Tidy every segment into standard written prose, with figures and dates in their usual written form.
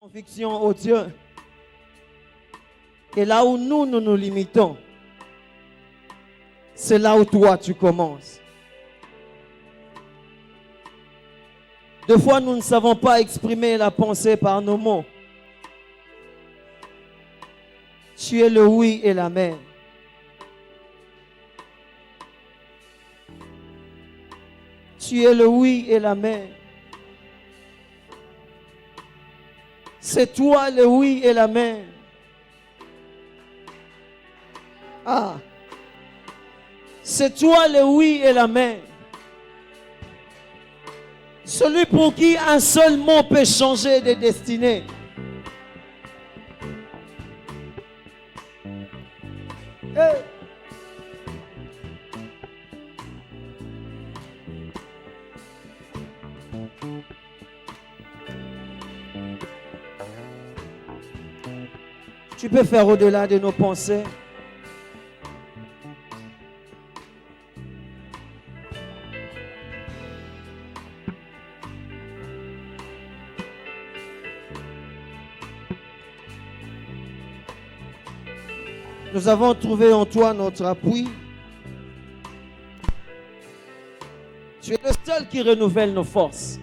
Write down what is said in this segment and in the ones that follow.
conviction au Dieu. Et là où nous nous limitons, c'est là où toi tu commences. Des fois, nous ne savons pas exprimer la pensée par nos mots. Tu es le oui et l'amen. Tu es le oui et l'amen. C'est toi le oui et l'amen. Ah. C'est toi le oui et l'amen. Celui pour qui un seul mot peut changer de destinée. Hey. Tu peux faire au-delà de nos pensées. Nous avons trouvé en toi notre appui. Tu es le seul qui renouvelle nos forces.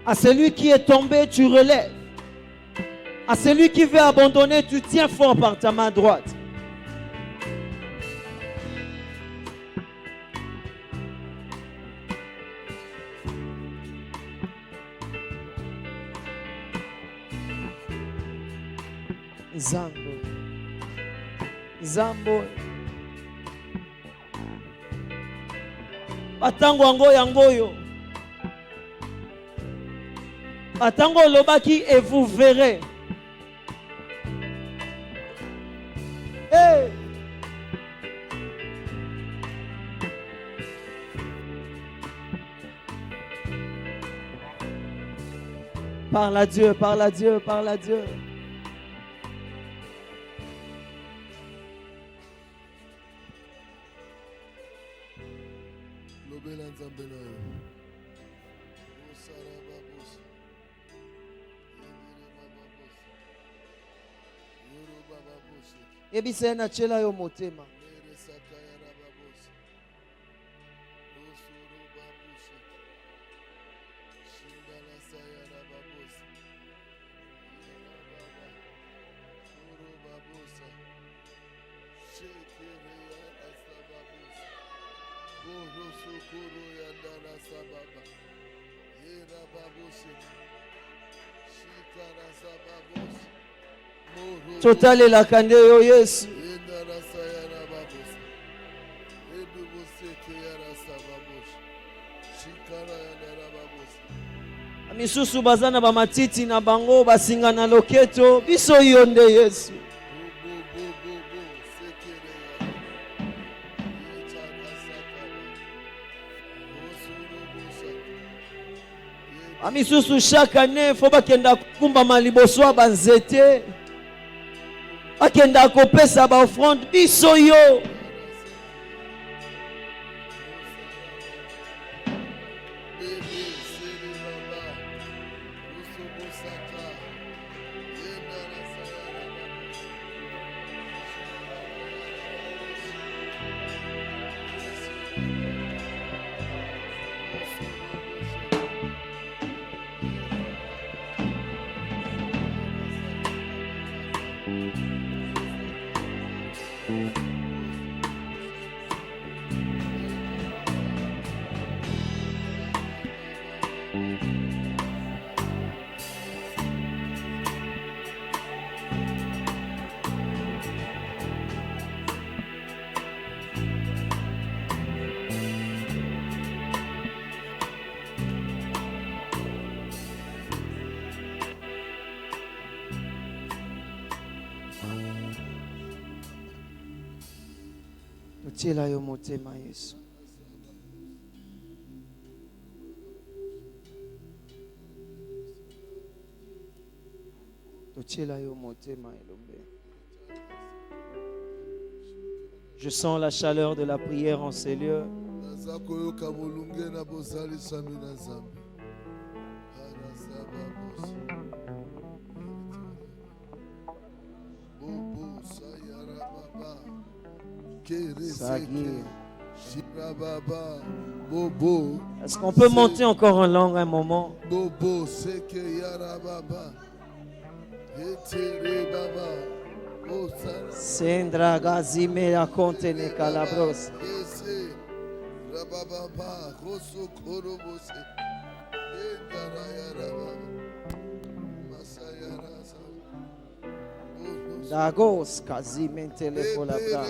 À celui qui est tombé, tu relèves. À celui qui veut abandonner, tu tiens fort par ta main droite. Zambo. Zambo. Batango ango yangoyo. Batango lobaki et vous verrez. Hey. Parle à Dieu, parle à Dieu, parle à Dieu. Ebise na chela yo motema. Total la kande yo Yesu. Misusu bazana ba matiti na bango basinga na loketo biso yonde Yesu. Amisusu chaque année faut bakenda kumba maliboso banzete. Bakenda kopesa ba offrande biso yo. Totiela yo motema Yesu. Totiela yo motema elombe. Je sens la chaleur de la prière en ces lieux. Est-ce qu'on peut monter encore en langue un moment? Sendra gazime la contene calabros. Dagos kazime telefolabra.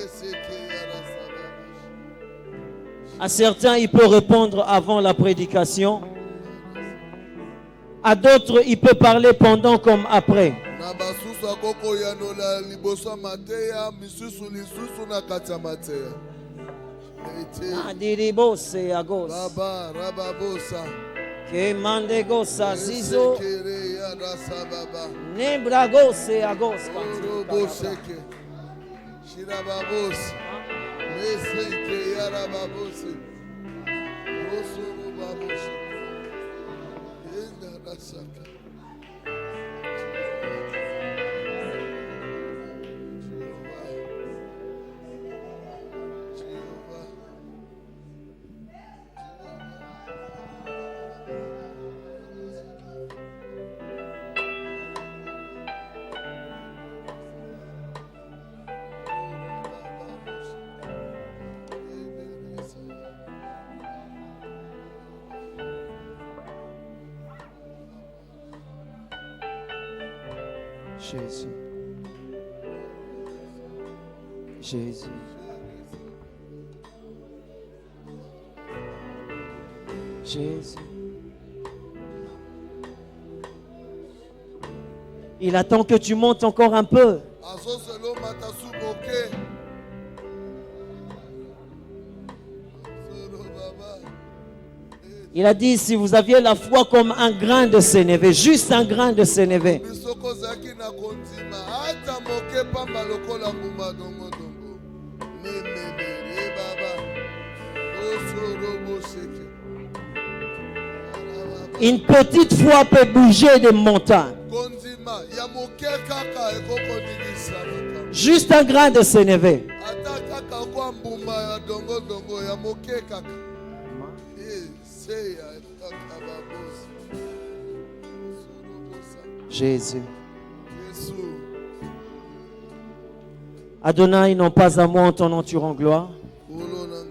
À certains, il peut répondre avant la prédication. À d'autres, il peut parler pendant comme après. Que mande gosa zizo nebra gose agos shirababos meseke yarababos rosurubabos enda rasaka Jésus. Jésus. Jésus. Il attend que tu montes encore un peu. Il a dit, si vous aviez la foi comme un grain de sénévé, juste un grain de sénévé. Une petite foi peut bouger des montagnes. Juste un grain de sénévé. Jésus. Adonai, non pas à moi en ton nom tu rends gloire.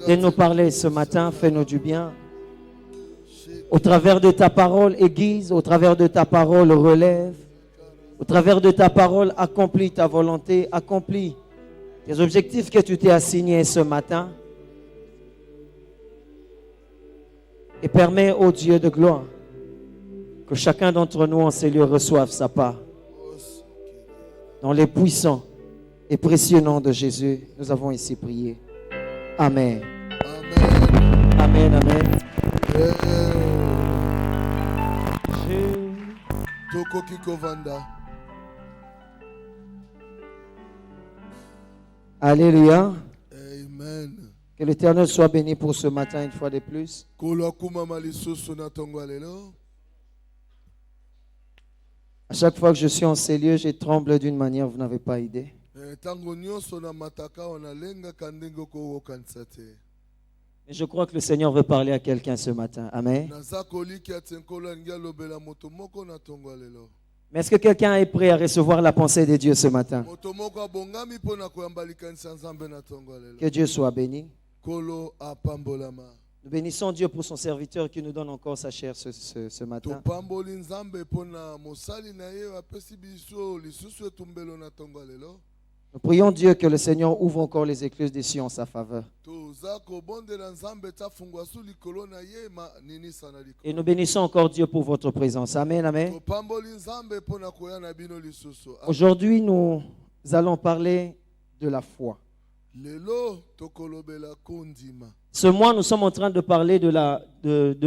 Viens nous parler ce matin, fais-nous du bien. Au travers de ta parole, aiguise, au travers de ta parole, relève. Au travers de ta parole, accomplis ta volonté, accomplis les objectifs que tu t'es assignés ce matin. Et permets au Dieu de gloire que chacun d'entre nous en ces lieux reçoive sa part. Dans les puissants et précieux noms de Jésus, nous avons ici prié. Amen. Amen, amen. Alléluia. Amen. Que l'Éternel soit béni pour ce matin une fois de plus. À chaque fois que je suis en ces lieux, je tremble d'une manière, vous n'avez pas idée. Et je crois que le Seigneur veut parler à quelqu'un ce matin. Amen. Mais est-ce que quelqu'un est prêt à recevoir la pensée de Dieu ce matin? Que Dieu soit béni. Nous bénissons Dieu pour son serviteur qui nous donne encore sa chair ce matin. Nous prions Dieu que le Seigneur ouvre encore les écluses des cieux en sa faveur. Et nous bénissons encore Dieu pour votre présence. Amen, amen. Aujourd'hui, nous allons parler de la foi. Ce mois, nous sommes en train de parler de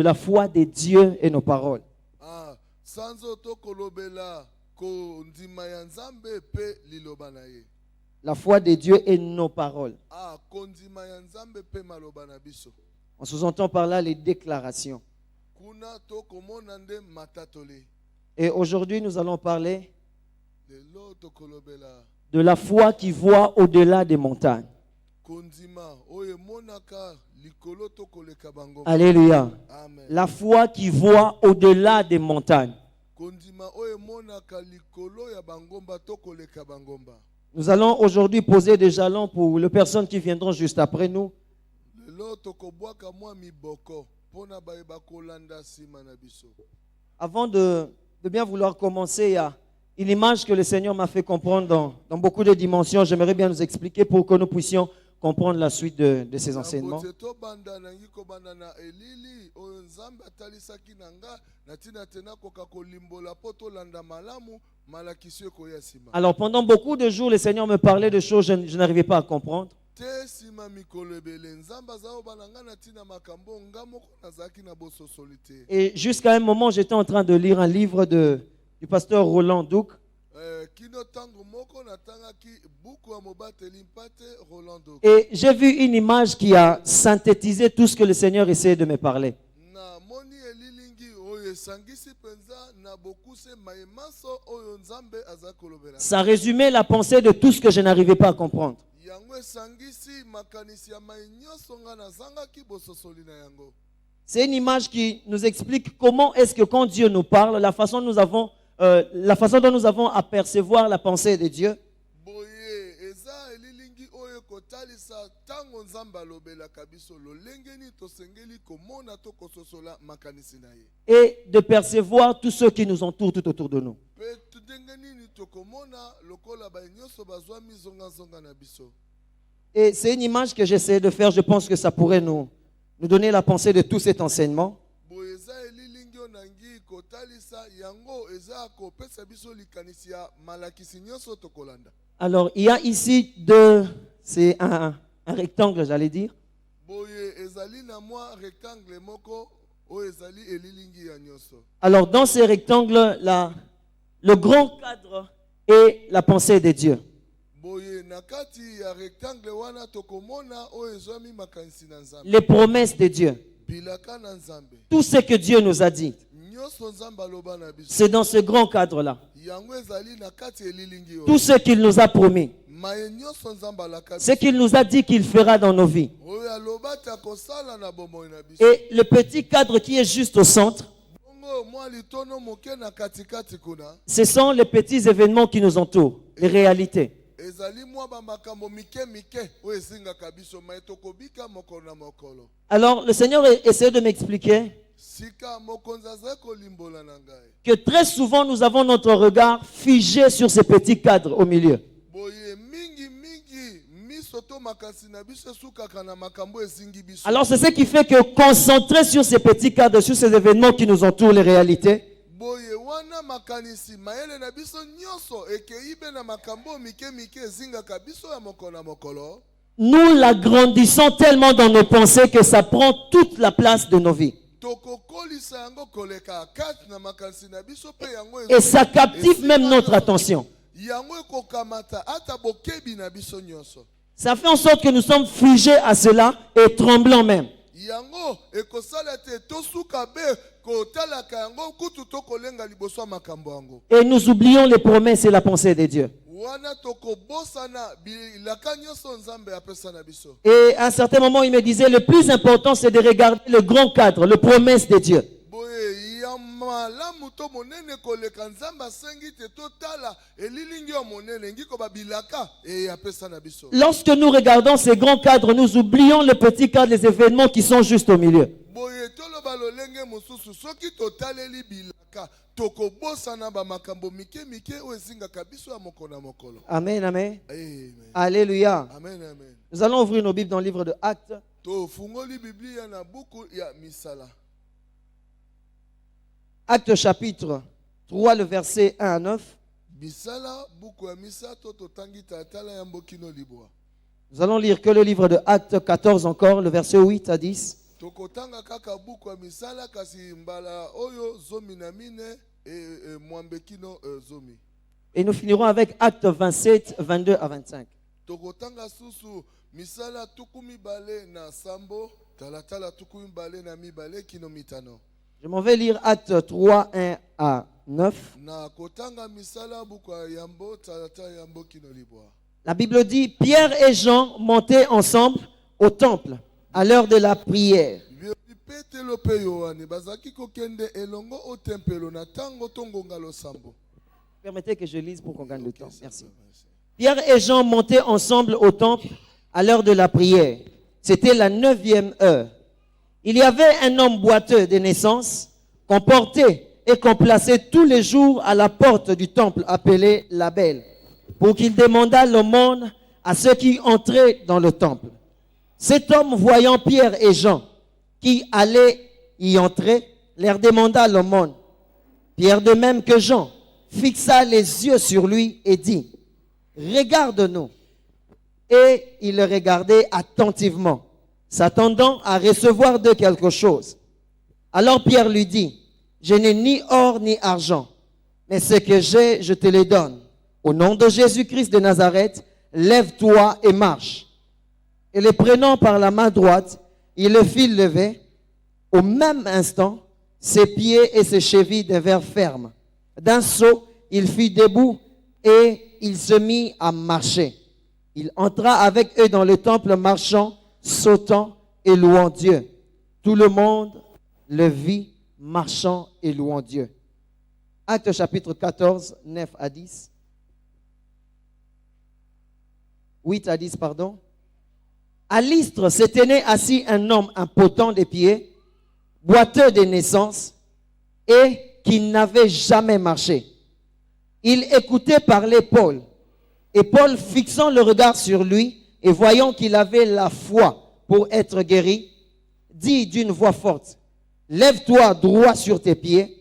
la foi des dieux et nos paroles. La foi des dieux et nos paroles. On sous-entend par là les déclarations. Et aujourd'hui, nous allons parler de la foi qui voit au-delà des montagnes. Alléluia. Amen. La foi qui voit au-delà des montagnes. Nous allons aujourd'hui poser des jalons pour les personnes qui viendront juste après nous. Avant de bien vouloir commencer, il y a une image que le Seigneur m'a fait comprendre dans beaucoup de dimensions. J'aimerais bien nous expliquer pour que nous puissions comprendre la suite de ces enseignements. Alors pendant beaucoup de jours, le Seigneur me parlait de choses que je n'arrivais pas à comprendre. Et jusqu'à un moment, j'étais en train de lire un livre du pasteur Roland Duc. Et j'ai vu une image qui a synthétisé tout ce que le Seigneur essayait de me parler. Ça résumait la pensée de tout ce que je n'arrivais pas à comprendre. C'est une image qui nous explique comment est-ce que quand Dieu nous parle, la façon dont nous avons à percevoir la pensée de Dieu. Et de percevoir tous ceux qui nous entourent tout autour de nous. Et c'est une image que j'essaie de faire. Je pense que ça pourrait nous donner la pensée de tout cet enseignement. Alors, il y a ici c'est un rectangle, j'allais dire. Alors, dans ces rectangles, le grand cadre est la pensée de Dieu. Les promesses de Dieu. Tout ce que Dieu nous a dit. C'est dans ce grand cadre-là. Tout ce qu'il nous a promis. Ce qu'il nous a dit qu'il fera dans nos vies. Et le petit cadre qui est juste au centre, ce sont les petits événements qui nous entourent, les réalités. Alors le Seigneur essaie de m'expliquer que très souvent nous avons notre regard figé sur ces petits cadres au milieu. Alors c'est ce qui fait que concentrer sur ces petits cadres, sur ces événements qui nous entourent, les réalités, nous l'agrandissons tellement dans nos pensées que ça prend toute la place de nos vies. Et ça captive même notre attention. Ça fait en sorte que nous sommes figés à cela et tremblants même. Et nous oublions les promesses et la pensée de Dieu. Et à un certain moment, il me disait, le plus important, c'est de regarder le grand cadre, les promesses de Dieu. Lorsque nous regardons ces grands cadres, nous oublions le petit cadre, les événements qui sont juste au milieu. Amen, amen. Alléluia. Nous allons ouvrir nos Bibles dans le livre de Actes. Actes chapitre 3, le verset 1 à 9. Nous allons lire que le livre de Actes 14 encore, le verset 8 à 10. Et nous finirons avec Actes 27, 22 à 25. Je m'en vais lire Actes 3, 1 à 9. La Bible dit, Pierre et Jean montaient ensemble au temple à l'heure de la prière. Permettez que je lise pour qu'on gagne le temps. Merci. Pierre et Jean montaient ensemble au temple à l'heure de la prière. C'était la 9e heure. Il y avait un homme boiteux de naissance qu'on portait et qu'on plaçait tous les jours à la porte du temple appelé la Belle, pour qu'il demandât l'aumône à ceux qui entraient dans le temple. Cet homme, voyant Pierre et Jean qui allaient y entrer, leur demanda l'aumône. Pierre, de même que Jean, fixa les yeux sur lui et dit, « Regarde-nous. » Et il le regardait attentivement, s'attendant à recevoir de quelque chose. Alors Pierre lui dit, « Je n'ai ni or ni argent, mais ce que j'ai, je te le donne. Au nom de Jésus-Christ de Nazareth, lève-toi et marche. » Et le prenant par la main droite, il le fit lever. Au même instant, ses pieds et ses chevilles devinrent fermes. D'un saut, il fut debout et il se mit à marcher. Il entra avec eux dans le temple marchant, sautant et louant Dieu. Tout le monde le vit marchant et louant Dieu. Actes chapitre 14, 9 à 10. 8 à 10, pardon. À Lystre se tenait assis un homme impotent des pieds, boiteux de naissance et qui n'avait jamais marché. Il écoutait parler Paul. Et Paul, fixant le regard sur lui et voyant qu'il avait la foi pour être guéri, dit d'une voix forte, « Lève-toi droit sur tes pieds. »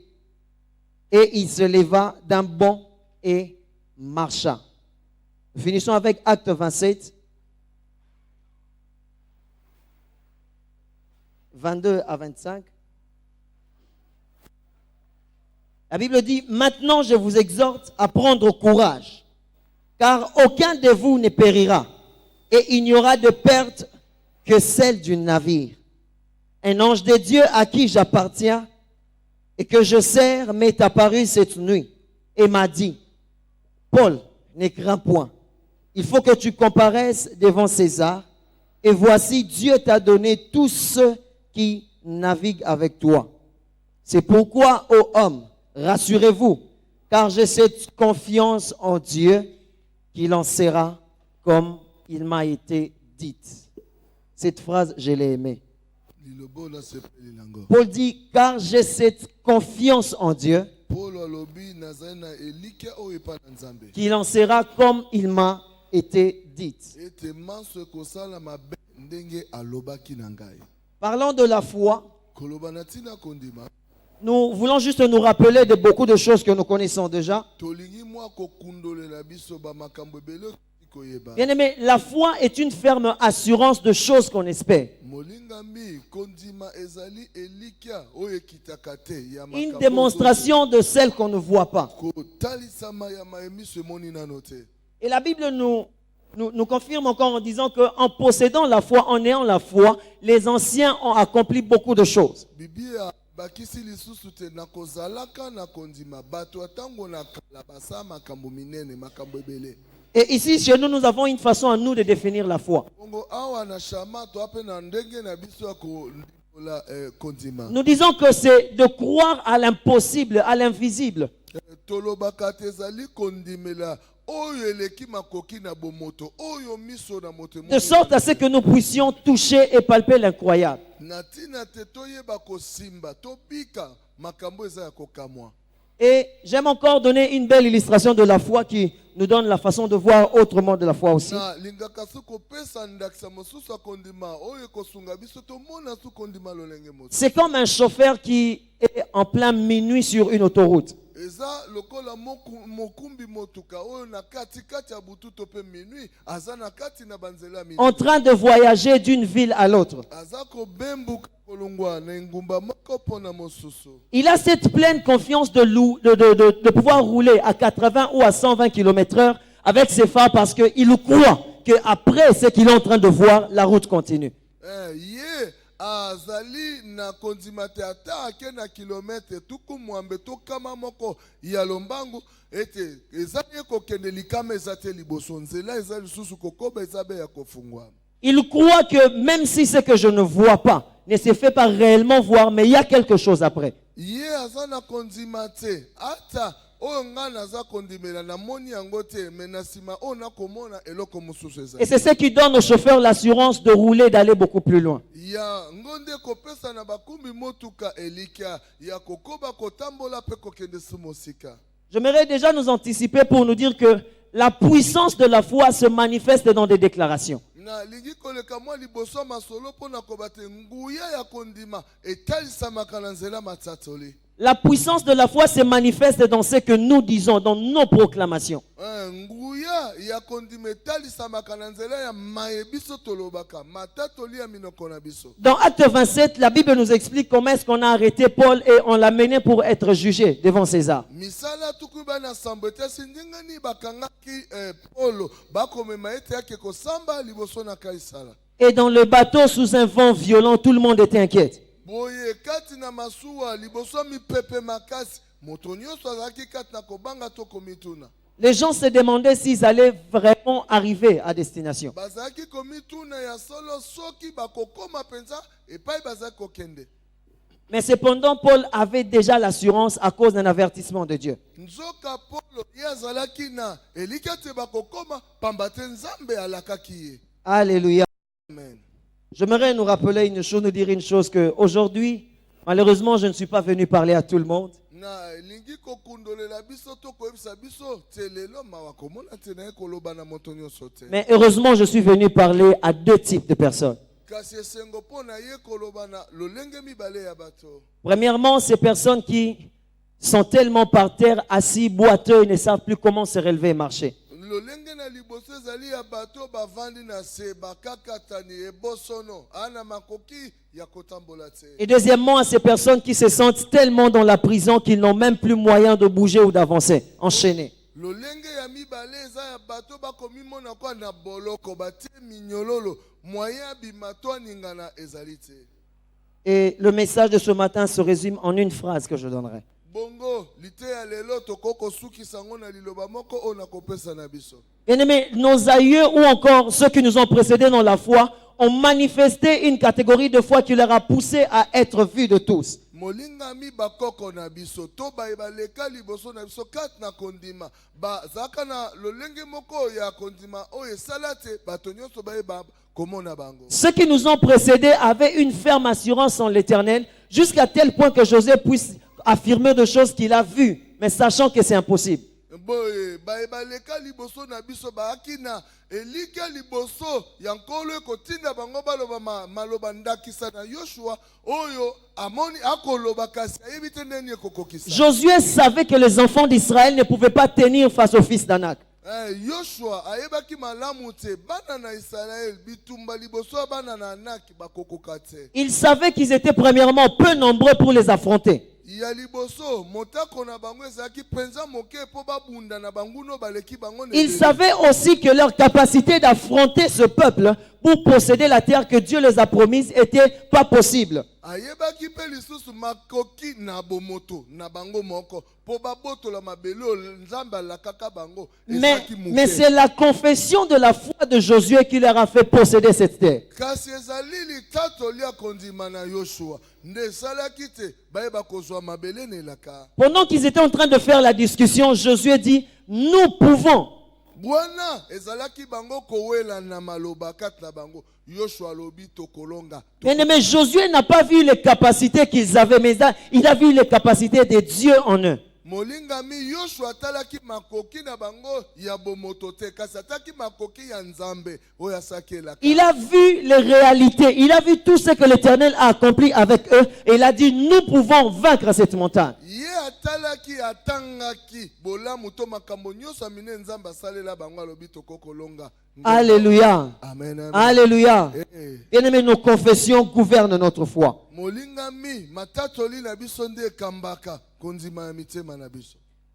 Et il se leva d'un bond et marcha. Finissons avec Acte 27, 22 à 25. La Bible dit, « Maintenant je vous exhorte à prendre courage, car aucun de vous ne périra, et il n'y aura de perte que celle du navire. Un ange de Dieu à qui j'appartiens et que je sers m'est apparu cette nuit et m'a dit, Paul, ne crains point, il faut que tu comparaisses devant César, et voici Dieu t'a donné tous ceux qui naviguent avec toi. C'est pourquoi, ô homme, rassurez-vous, car j'ai cette confiance en Dieu qu'il en sera comme il m'a été dit. Cette phrase, je l'ai aimée. Paul dit, car j'ai cette confiance en Dieu qu'il en sera comme il m'a été dit. Parlant de la foi, nous voulons juste nous rappeler de beaucoup de choses que nous connaissons déjà. Bien aimé, la foi est une ferme assurance de choses qu'on espère. Une démonstration de celles qu'on ne voit pas. Et la Bible nous confirme encore en disant qu'en possédant la foi, en ayant la foi, les anciens ont accompli beaucoup de choses. Et ici, chez nous, nous avons une façon à nous de définir la foi. Nous disons que c'est de croire à l'impossible, à l'invisible. De sorte à ce que nous puissions toucher et palper l'incroyable. Et j'aime encore donner une belle illustration de la foi qui nous donne la façon de voir autrement de la foi aussi. C'est comme un chauffeur qui est en plein minuit sur une autoroute. En train de voyager d'une ville à l'autre. Il a cette pleine confiance de pouvoir rouler à 80 ou à 120 km/h avec ses phares parce qu'il croit qu'après ce qu'il est en train de voir, la route continue. azali na kondimate ata ake na kilometre tuku mwambe to kama moko ya lombangu ete ezali kokende likama ezate liboso nzela ezali susu kokoba ezabe ya kofungwa. Il croit que même si ce que je ne vois pas ne se fait pas réellement voir, mais il y a quelque chose après. Ye azana kondimate ata oyo nga naza kondimela na moni yango te me na sima oyo nakomona eloko mosusu ezali. Et c'est ce qui donne au chauffeur l'assurance de rouler, d'aller beaucoup plus loin. Ya ngonde kopesa na bakumbi motuka elika ya kokoba kotambola pe kokende sumosika. J'aimerais déjà nous anticiper pour nous dire que la puissance de la foi se manifeste dans des déclarations. Na lingi koleka mwa liboso masolo pona kobate nguya ya kondima etalisamaka na nzela matsatoli. La puissance de la foi se manifeste dans ce que nous disons, dans nos proclamations. Nguya ya kondima etalisamaka na nzela ya maebiso tolobaka matatoli ya minoko na biso. Dans Acte 27, la Bible nous explique comment est-ce qu'on a arrêté Paul et on l'a mené pour être jugé devant César. Misala tukuba na sambete sindingani bakangaki Paulo bakomema ete yake kosamba liboso na Kaisala. Et dans le bateau sous un vent violent, tout le monde était inquiet. Boye kati na masuwa liboso mi pepe makasi moto nyonso azalaki kati na kobanga to komituna. Les gens se demandaient s'ils allaient vraiment arriver à destination. Bazalaki komituna ya solo soki bakokoma penza epai bazalaki kokende. Mais cependant, Paul avait déjà l'assurance à cause d'un avertissement de Dieu. Nzoka Paulo yazalaki na elikate bakokoma pambate nzambe alakaki ye. Alléluia. Amen. J'aimerais nous rappeler une chose, nous dire une chose, qu'aujourd'hui, malheureusement, je ne suis pas venu parler à tout le monde. Na lingi kokundolela biso to koyebisa biso telelo mawa komona te na koloba na moto nyonso te. Mais heureusement, je suis venu parler à deux types de personnes. Kasi esengo pona ye koloba na lolenge mibale ya bato. Premièrement, ces personnes qui sont tellement par terre, assis, boiteux, ils ne savent plus comment se relever et marcher. Lolenge na liboso ezali ya bato bavandi na se bakakatani ebosono ana makoki ya kotambola te. Et deuxièmement, à ces personnes qui se sentent tellement dans la prison qu'ils n'ont même plus moyen de bouger ou d'avancer, enchaînés. Lolenge ya mibale eza ya bato bakomimona kwa na boloko batie minyololo moyen bimato ningana ezali te. Et le message de ce matin se résume en une phrase que je donnerai. Bongo lite ya lelo tokoko suki sango na liloba moko ona kopesa na biso. Bien-aimés, nos aïeux ou encore ceux qui nous ont précédés dans la foi ont manifesté une catégorie de foi qui leur a poussé à être vus de tous. Molinga mi bakoko na biso to baleka liboso na biso kat na kondima ba zaka na lolenge moko ya kondima o esalate bato nyonso ba komona bango. Ceux qui nous ont précédés avaient une ferme assurance en l'Éternel jusqu'à tel point que José puisse affirmer de choses qu'il a vues, mais sachant que c'est impossible. Boye baleka liboso na biso baakina elika liboso yankolo kotinda bango baloba maloba ndakisa na Yoshua oyo amoni akoloba kasi ayebite ndeni ekokokisa. Josué savait que les enfants d'Israël ne pouvaient pas tenir face aux fils d'Anak. Yoshua ayebaki malamu te bana na Israël bitumba liboso bana na Anak bakokoka te. Il savait qu'ils étaient premièrement peu nombreux pour les affronter. Il savait aussi que leur capacité d'affronter ce peuple pour posséder la terre que Dieu les a promise n'était pas possible. Mais c'est la confession de la foi de Josué qui leur a fait posséder cette terre. Pendant qu'ils étaient en train de faire la discussion, Josué dit, nous pouvons. Mais Josué n'a pas vu les capacités qu'ils avaient, mais il a vu les capacités de Dieu en eux. Il a vu les réalités, il a vu tout ce que l'Éternel a accompli avec eux et il a dit nous pouvons vaincre cette montagne. Alléluia. Amen. Alléluia. Bien-aimés, nos confessions gouvernent notre foi.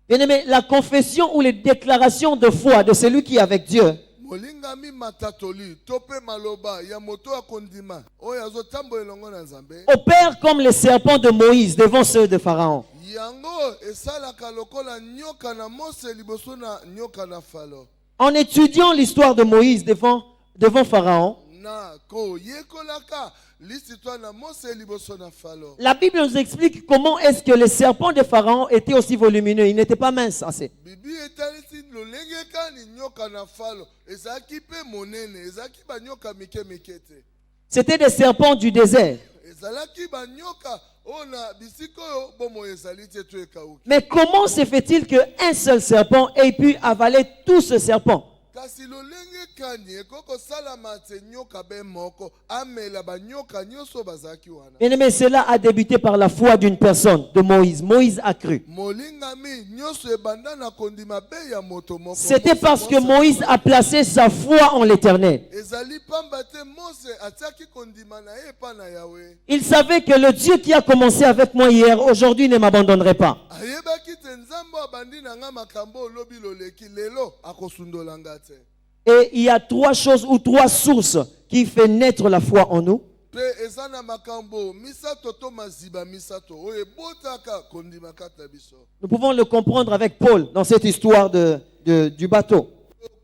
Bien-aimés, la confession ou les déclarations de foi de celui qui est avec Dieu molingami matatoli tope maloba ya moto akondima oyo azotambola elongo na Nzambe opère comme les serpents de Moïse devant ceux de Pharaon. yango esalaka lokola nyoka na Mose liboso na nyoka na Falo. En étudiant l'histoire de Moïse devant Pharaon, Na ko yekolaka l'histoire na Mose liboso na Falo. la Bible nous explique comment est-ce que les serpents de Pharaon étaient aussi volumineux. Ils n'étaient pas minces assez. Bibi etalisi lolenge kani nyoka na Falo ezaki pe monene ezaki ba nyoka mike mikete. C'était des serpents du désert. Ezalaki ba nyoka ona bisiko yo bomo ezali te to ekauki. Mais comment se fait-il qu'un seul serpent ait pu avaler tout ce serpent? Kasi lolenge kani ekoko salama te nyoka be moko amela ba nyoka nyoso bazaki wana. Bien aimé, cela a débuté par la foi d'une personne, de Moïse. Moïse a cru. Molingami nyoso ebanda na kondima be ya moto moko. C'était parce que Moïse a placé sa foi en l'Éternel. Ezali pamba te Mose atiaki kondima na ye pa na Yahweh. Il savait que le Dieu qui a commencé avec moi hier, aujourd'hui ne m'abandonnerait pas. Ayebaki te Nzambe abandi na nga makambo olobi loleki lelo akosundola nga te. Et il y a trois choses ou trois sources qui font naître la foi en nous. Pe ezana makambo misato to maziba misato oye botaka kondima kata biso. Nous pouvons le comprendre avec Paul dans cette histoire du bateau.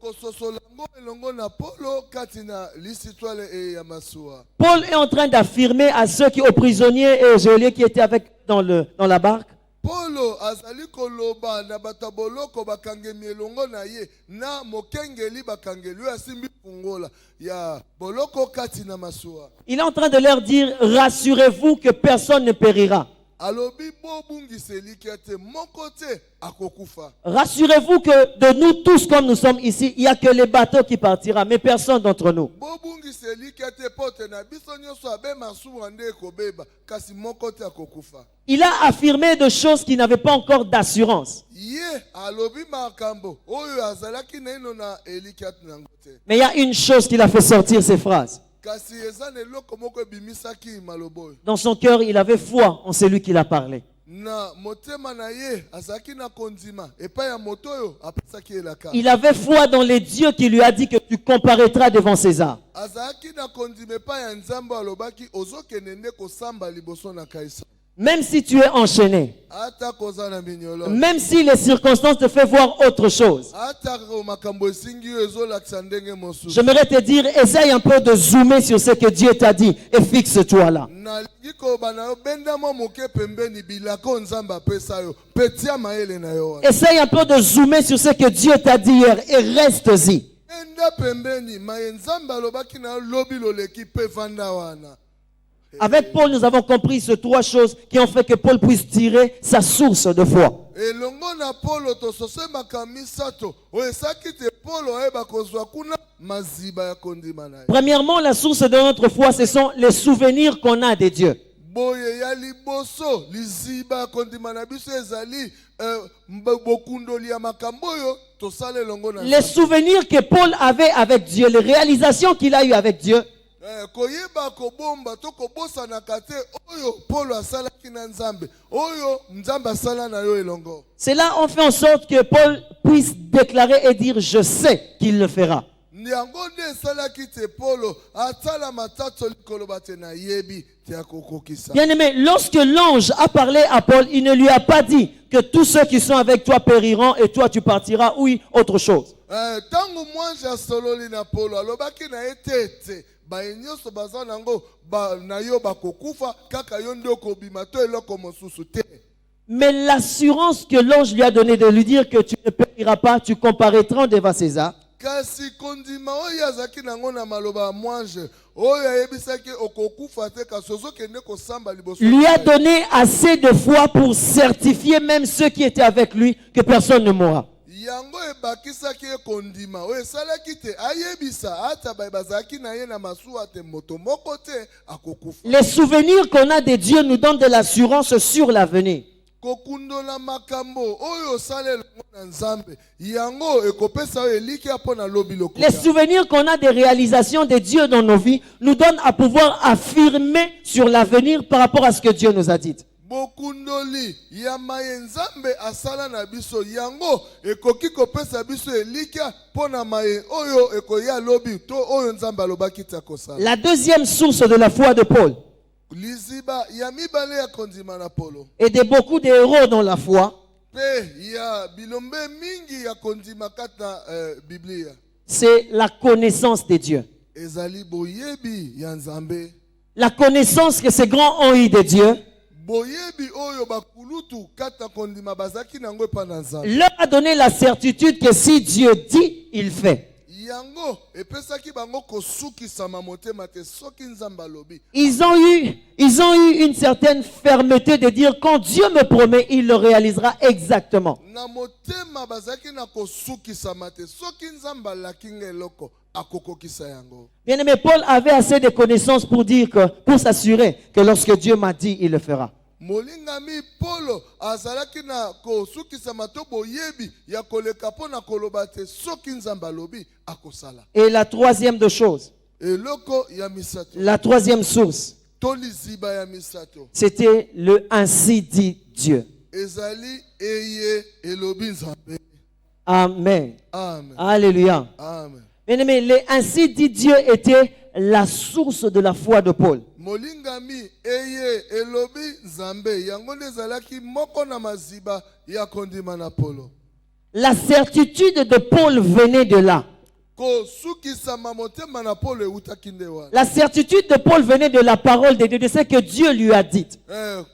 Kososolango elongo na Polo katina l'histoire e ya masuwa. Paul est en train d'affirmer à ceux aux prisonniers et aux geôliers qui étaient avec dans la barque. Polo azali koloba na bataboloko bakangemi elongo na ye na mokengeli bakangeli asimbi fungola ya boloko katina masuwa. Il est en train de leur dire, rassurez-vous que personne ne périra. Alobi bobungiseli kete moko te akokufa. Rassurez-vous que de nous tous comme nous sommes ici, il n'y a que les bateaux qui partira, mais personne d'entre nous. Bobungiseli kete pote na biso nyoso abe masuwa nde ekobeba kasi moko te akokufa. Il a affirmé des choses qui n'avaient pas encore d'assurance. Ye alobi makambo oyo azalaki na ino na elikat nango te. Mais il y a une chose qui l'a fait sortir ces phrases. Kasi ezana eloko moko ebimisaki malobo. Dans son cœur, il avait foi en celui qui l'a parlé. Na motema na ye azaki na kondima epa ya moto oyo apesaki elaka. Il avait foi dans les dieux qui lui a dit que tu comparaîtras devant César. Azaki na kondima epa ya Nzambe alobaki ozokende nde kosamba liboso na Kaisar. Même si tu es enchaîné, Ata kozana minyolo. même si les circonstances te font voir autre chose, Ata makambo esingi yo ezolakisa ndenge mosusu. j'aimerais te dire, essaye un peu de zoomer sur ce que Dieu t'a dit et fixe-toi là. Nalingi koba na yo benda mo moke pembeni bilako Nzambe apesa yo petia maele na yo. Essaye un peu de zoomer sur ce que Dieu t'a dit hier et reste-y. Enda pembeni maye Nzambe alobaki na yo lobi loleki pe vanda wana. Avec Paul, nous avons compris ces trois choses qui ont fait que Paul puisse tirer sa source de foi. Elongo na Polo to sosemaka misato oesaki te Polo eba kozwa kuna maziba ya kondima na ye. Premièrement, la source de notre foi, ce sont les souvenirs qu'on a de Dieu. Boye ya liboso liziba ya kondima na biso ezali bokundoli ya makambo oyo tosala elongo na Les souvenirs que Paul avait avec Dieu, les réalisations qu'il a eues avec Dieu, koyeba kobomba to kobosanaka te oyo Polo asalaki na Nzambe oyo Nzambe asala na yo elongo. cela en fait en sorte que Paul puisse déclarer et dire, je sais qu'il le fera. Yango nde esalaki te Polo atala matato likoloba te na yebi te akokokisa. Bien aimé, lorsque l'ange a parlé à Paul, il ne lui a pas dit que tous ceux qui sont avec toi périront et toi tu partiras, oui, autre chose. Tango mwanje asololi na Polo alobaki na ye te baye nyonso baza nango na yo bakokufa kaka yo nde okobima to eloko mosusu te. Mais l'assurance que l'ange lui a donnée de lui dire que tu ne périras pas, tu comparaîtras devant César, Kasi kondima oyo azaki nango na maloba mwanje oyo ayebisaki okokufa te kasi ozokende kosamba liboso lui a donné assez de foi pour certifier même ceux qui étaient avec lui que personne ne mourra. yango ebakisaki ye kondima oyo esalaki te ayebisa ata bazalaki na ye na masuwa te moto moko te akokufa. Les souvenirs qu'on a de Dieu nous donnent de l'assurance sur l'avenir. Kokundola makambo oyo osala elongo na Nzambe yango ekopesa oyo eliki apo na lobi lokuta. Les souvenirs qu'on a des réalisations de Dieu dans nos vies nous donnent à pouvoir affirmer sur l'avenir par rapport à ce que Dieu nous a dit. bokundoli ya maye nzambe asala na biso yango ekoki kopesa biso elikia pona maye oyo ekoya lobi to oyo nzambe alobaki ta kosala. La deuxième source de la foi de Paul liziba ya mibale ya kondima na Polo et de beaucoup de héros dans la foi, pe ya bilombe mingi ya kondima kata Biblia, c'est la connaissance de Dieu. ezali boyebi ya nzambe, La connaissance que ces grands ont eu de Dieu boyebi oyo bakulutu kata kondima bazaki nango pa na nzambe leur a donné la certitude que si Dieu dit, il fait. yango epesaki bango kosukisama motema te soki nzambe alobi. Ils ont eu une certaine fermeté de dire quand Dieu me promet, il le réalisera exactement. Na motema bazaki na kosukisama te soki nzambe alaki nga eloko akokokisa yango. Bien-aimé, Paul avait assez de connaissances pour s'assurer que lorsque Dieu m'a dit, il le fera. Molingami Polo azalaki na kosukisama to boyebi ya koleka po na koloba te soki nzambe alobi akosala. Et la troisième de choses, Eloko ya misato la troisième source, to liziba ya misato c'était le ainsi dit Dieu. ezali eye elobi nzambe. Amen. Amen. Alléluia. Amen. Bien-aimé, le ainsi dit Dieu était la source de la foi de Paul. Molingami eye elobi nzambe yango nde ezalaki moko na maziba ya kondima na Polo. La certitude de Paul venait de là. Kosukisama motema na Polo eutaki nde wana. La certitude de Paul venait de la parole de Dieu, de ce que Dieu lui a dit.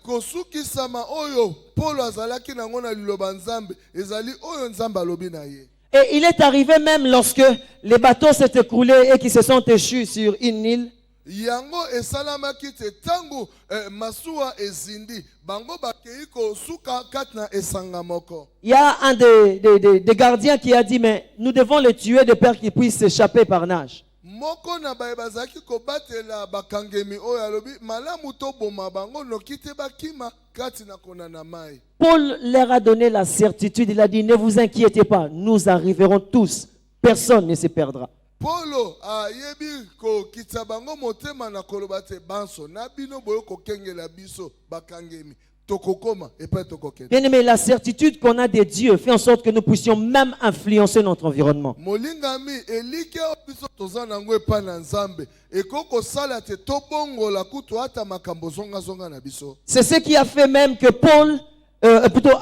Kosukisama oyo Polo azalaki nango na liloba nzambe ezali oyo nzambe alobi na ye. Et il est arrivé même lorsque les bateaux s'est écroulés et qui se sont échus sur une île. Yango esalamaki te tangu masuwa ezindi bango bakei kosuka kati na esanga moko. Il y a un des gardiens qui a dit, mais nous devons le tuer de peur qu'il puisse s'échapper par nage. Moko na baye bazaki kobatela bakangemi oyo alobi malamu to boma bango noki te bakima kati na kona na mai. Paul leur a donné la certitude, il a dit, ne vous inquiétez pas, nous arriverons tous, personne ne se perdra. Polo ayebi ko kitsa bango motema na koloba te banso na bino boyo kokengela biso bakangemi tokokoma epa tokokenda. Bien aimé, la certitude qu'on a de Dieu fait en sorte que nous puissions même influencer notre environnement. Molingami elike biso tozana ngo epa na nzambe ekoko sala te tobongola kutu ata makambo zonga zonga na biso. C'est ce qui a fait même que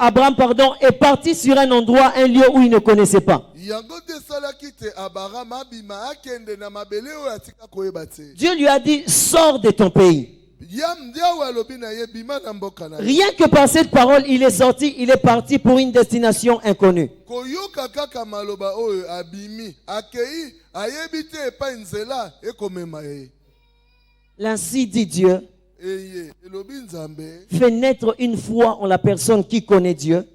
Abraham est parti sur un endroit, un lieu où il ne connaissait pas. Dieu lui a dit, sors de ton pays. Rien que par cette parole, il est sorti, il est parti pour une destination inconnue. L'ainsi dit Dieu fait naître une foi en la personne qui connaît Dieu.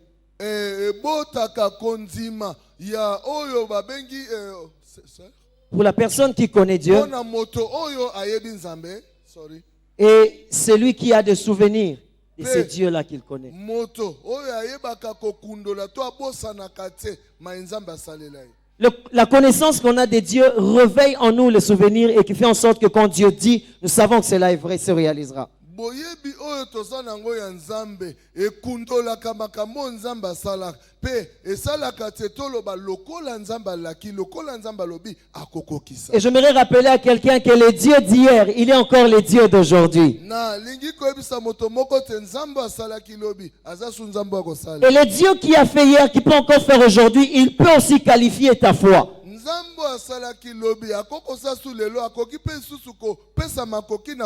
Pour la personne qui connaît Dieu. Et celui qui a des souvenirs de ce Dieu-là qu'il connaît. La connaissance qu'on a de Dieu réveille en nous le souvenir et qui fait en sorte que quand Dieu dit, nous savons que cela est vrai, se réalisera. Et j'aimerais rappeler à quelqu'un que le Dieu d'hier, il est encore le Dieu d'aujourd'hui. Et le Dieu qui a fait hier, qui peut encore faire aujourd'hui, il peut aussi qualifier ta foi.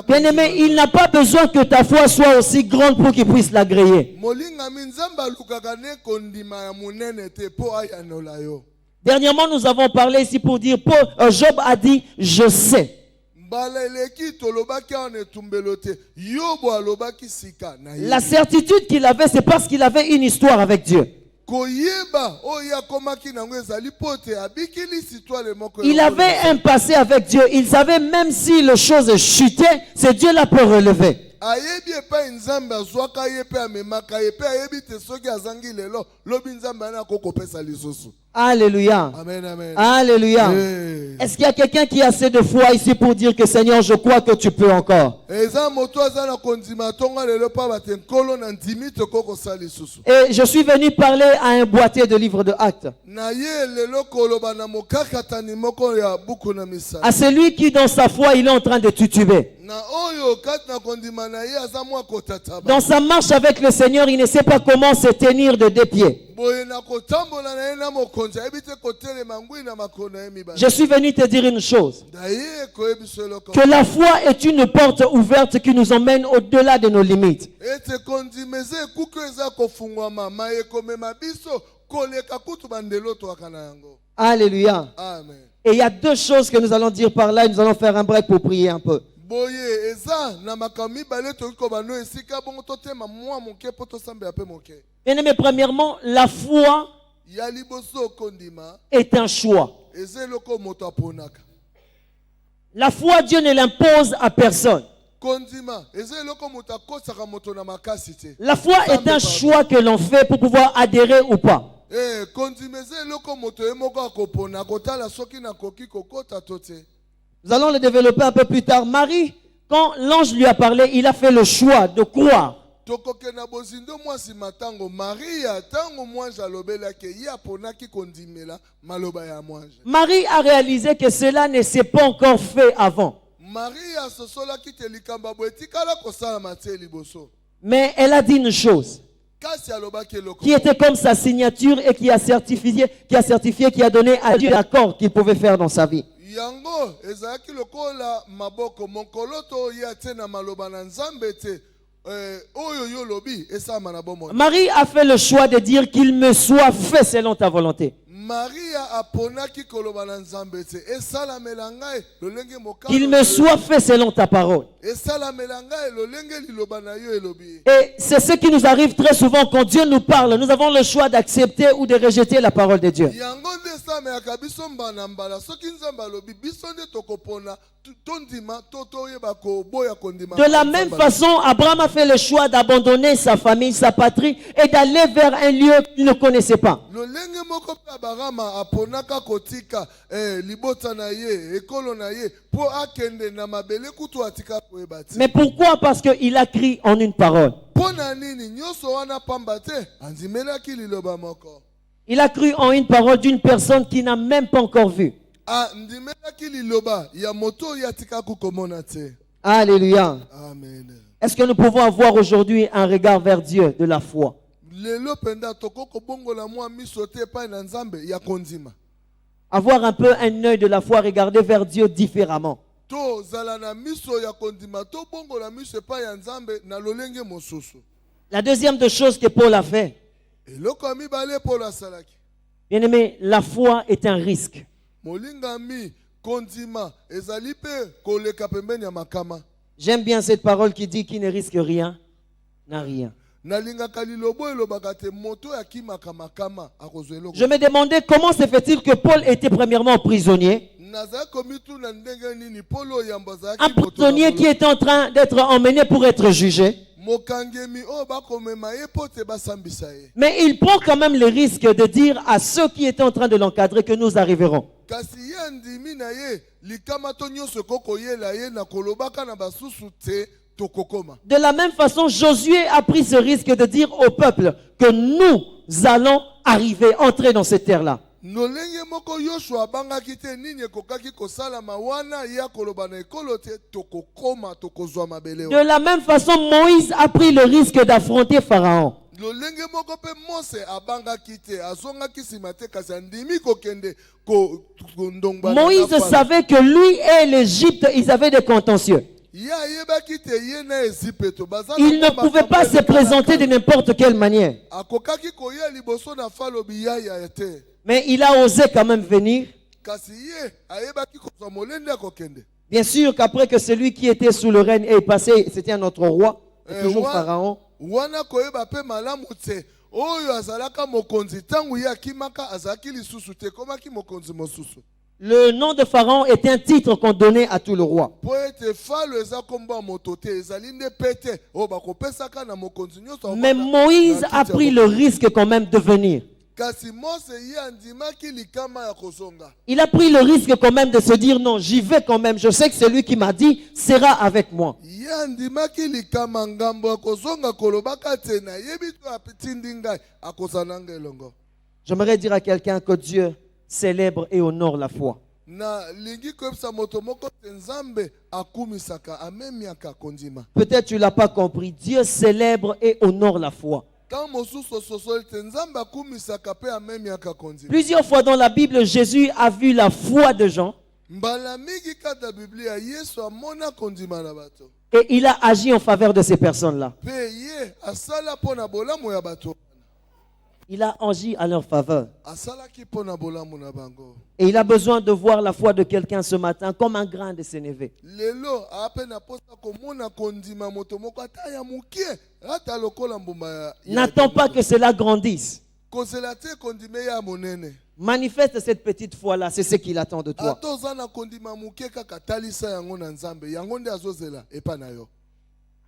Bien-aimé, il n'a pas besoin que ta foi soit aussi grande pour qu'il puisse l'agréer. Dernièrement, nous avons parlé ici pour dire, Job a dit, je sais. La certitude qu'il avait, c'est parce qu'il avait une histoire avec Dieu. Il avait un passé avec Dieu. Il savait même si les choses chutaient, c'est Dieu là pour relever. Alléluia. Amen, amen. Alléluia. Eh. Est-ce qu'il y a quelqu'un qui a assez de foi ici pour dire que Seigneur, je crois que tu peux encore? Eza moto aza na kondima tonga lelo pa bate nkolo na ndimi toko kosala lisusu. Et je suis venu parler à un boîtier de livres de actes. Na ye lelo koloba na mokakatani moko ya buku na misala. À celui qui, dans sa foi, il est en train de tituber. Na oyo kat na kondima na ye aza mwa kotataba. Dans sa marche avec le Seigneur, il ne sait pas comment se tenir de deux pieds. Boye na kotambola na ye na mokonzi ebite kotelema ngui na makono ye mibale. Je suis venu te dire une chose. Daye koyebiso eloko. Que la foi est une porte ouverte qui nous emmène au-delà de nos limites. Ete kondimeze kuku eza kofungwama maye komema biso koleka kutu bandelo to akana yango. Alléluia. Amen. Et il y a deux choses que nous allons dire par là et nous allons faire un break pour prier un peu. Boye eza na makami bale to ko bano esika bongo to tema mwa moke poto sambe ape moke. Bien-aimé, premièrement, la foi Ya liboso kondima est un choix. eze loko moto aponaka. La foi, Dieu ne l'impose à personne. Kondima eze loko moto akosaka moto na makasi te. La foi est un choix que l'on fait pour pouvoir adhérer ou pas. Eh kondima eze loko moto emoko akopona kotala soki na koki kokota to te. Nous allons le développer un peu plus tard. Marie, quand l'ange lui a parlé, il a fait le choix de croire. Tokoke na bozindo mwasi matango Maria tango mwanja alobelaki ye aponaki kondimela maloba ya mwanja. Marie a réalisé que cela ne s'est pas encore fait avant. Maria sosolaki te likamba boetikala kosala matie liboso. Mais elle a dit une chose Kasi alobaki eloko. qui était comme sa signature et qui a certifié, qui a donné à Dieu l'accord qu'il pouvait faire dans sa vie. Yango ezalaki lokola maboko monkoloto ya te na maloba na nzambe te. Oyo yo lobi esama na bomona. Marie a fait le choix de dire qu'il me soit fait selon ta volonté. Maria aponaki koloba na nzambe te esala melangai lolenge mokalo. Qu'il me soit fait selon ta parole. Esala melangai lolenge liloba na yo elobi. Et c'est ce qui nous arrive très souvent quand Dieu nous parle. Nous avons le choix d'accepter ou de rejeter la parole de Dieu. Yango nde sama ya kabiso mbana mbala soki nzambe alobi biso nde tokopona tondima toyeba ko boya kondima. De la même façon, Abraham a fait le choix d'abandonner sa famille, sa patrie et d'aller vers un lieu qu'il ne connaissait pas. Lolenge moko pe Abrahama aponaka kotika libota na ye ekolo na ye po akende na mabele kutu atika koyeba ti. Mais pourquoi? Parce qu'il a crié en une parole. Pona nini nyoso wana pamba te andimelaki liloba moko. Il a cru en une parole d'une personne qui n'a même pas encore vu. Andimelaki liloba ya moto yatika kukomona te. Alléluia. Amen. Est-ce que nous pouvons avoir aujourd'hui un regard vers Dieu de la foi? Lelo penda tokoko bongola mwa miso te pa na nzambe ya kondima. Avoir un peu un œil de la foi, regarder vers Dieu différemment. To zala na miso ya kondima to bongola miso pa ya nzambe na lolenge mosusu. La deuxième des choses que Paul a fait, Eloko mibale Paul asalaki. bien aimé, la foi est un risque. Molinga mi kondima ezali pe koleka pembeni ya makama. J'aime bien cette parole qui dit qui ne risque rien n'a rien. Nalingaka lilobo elobaka te moto ya kimaka makama akozwa eloko. Je me demandais comment se fait-il que Paul était premièrement prisonnier. Nazali komitu na ndenge nini Paulo yambo azalaki Un prisonnier qui était en train d'être emmené pour être jugé. mokangemi o bakomema ye po te basambisa ye. Mais il prend quand même le risque de dire à ceux qui étaient en train de l'encadrer que nous arriverons. Kasi ye ndimi na ye likama to nyonso kokoyela ye na kolobaka na basusu te tokokoma. De la même façon, Josué a pris ce risque de dire au peuple que nous allons arriver, entrer dans cette terre-là. Nolenge moko Yoshua bangaki te nini ekokaki kosalama wana ya koloba na ekolo te tokokoma tokozwa mabele. De la même façon, Moïse a pris le risque d'affronter Pharaon. Lolenge moko pe Mose abangaki te azongaki sima te kasi andimi kokende ko ndongba. Moïse savait que lui et l'Égypte, ils avaient des contentieux. Il ne pouvait pas se présenter de n'importe quelle manière. Mais il a osé quand même venir. Bien sûr qu'après que celui qui était sous le règne est passé, c'était un autre roi, toujours Pharaon. Le nom de Pharaon était un titre qu'on donnait à tout le roi. Mais Moïse a pris le risque quand même de venir. kasi Mose ye andimaki likama ya kozonga. Il a pris le risque quand même de se dire non, j'y vais quand même. Je sais que celui qui m'a dit sera avec moi. Ye andimaki likama ngambo ya kozonga kolobaka te na yebi to apitindi ngai akozana ngelongo. J'aimerais dire à quelqu'un que Dieu célèbre et honore la foi. Na lingi koyebisa moto moko te Nzambe akumisaka amemiaka kondima. Peut-être tu ne l'as pas compris. Dieu célèbre et honore la foi. Tant mosusu sosoli te Nzambe akumisaka pe amemiaka kondima. Plusieurs fois dans la Bible, Jésus a vu la foi de gens Mbala mingi kata Biblia Yesu amona kondima na bato. et il a agi en faveur de ces personnes-là. Pe ye asala pona bolamu ya bato. Il a agi à leur faveur. Asalaki pona bolamu na bango. Et il a besoin de voir la foi de quelqu'un ce matin comme un grain de sénévé. Lelo ape na posa komona kondima moto moko ata ya mukie ata lokola mbumba ya. N'attends pas que cela grandisse. Kozela te kondime ya monene. Manifeste cette petite foi-là, c'est ce qu'il attend de toi. Atoza na kondima mukie kaka talisa yango na Nzambe yango nde azozela epa na yo.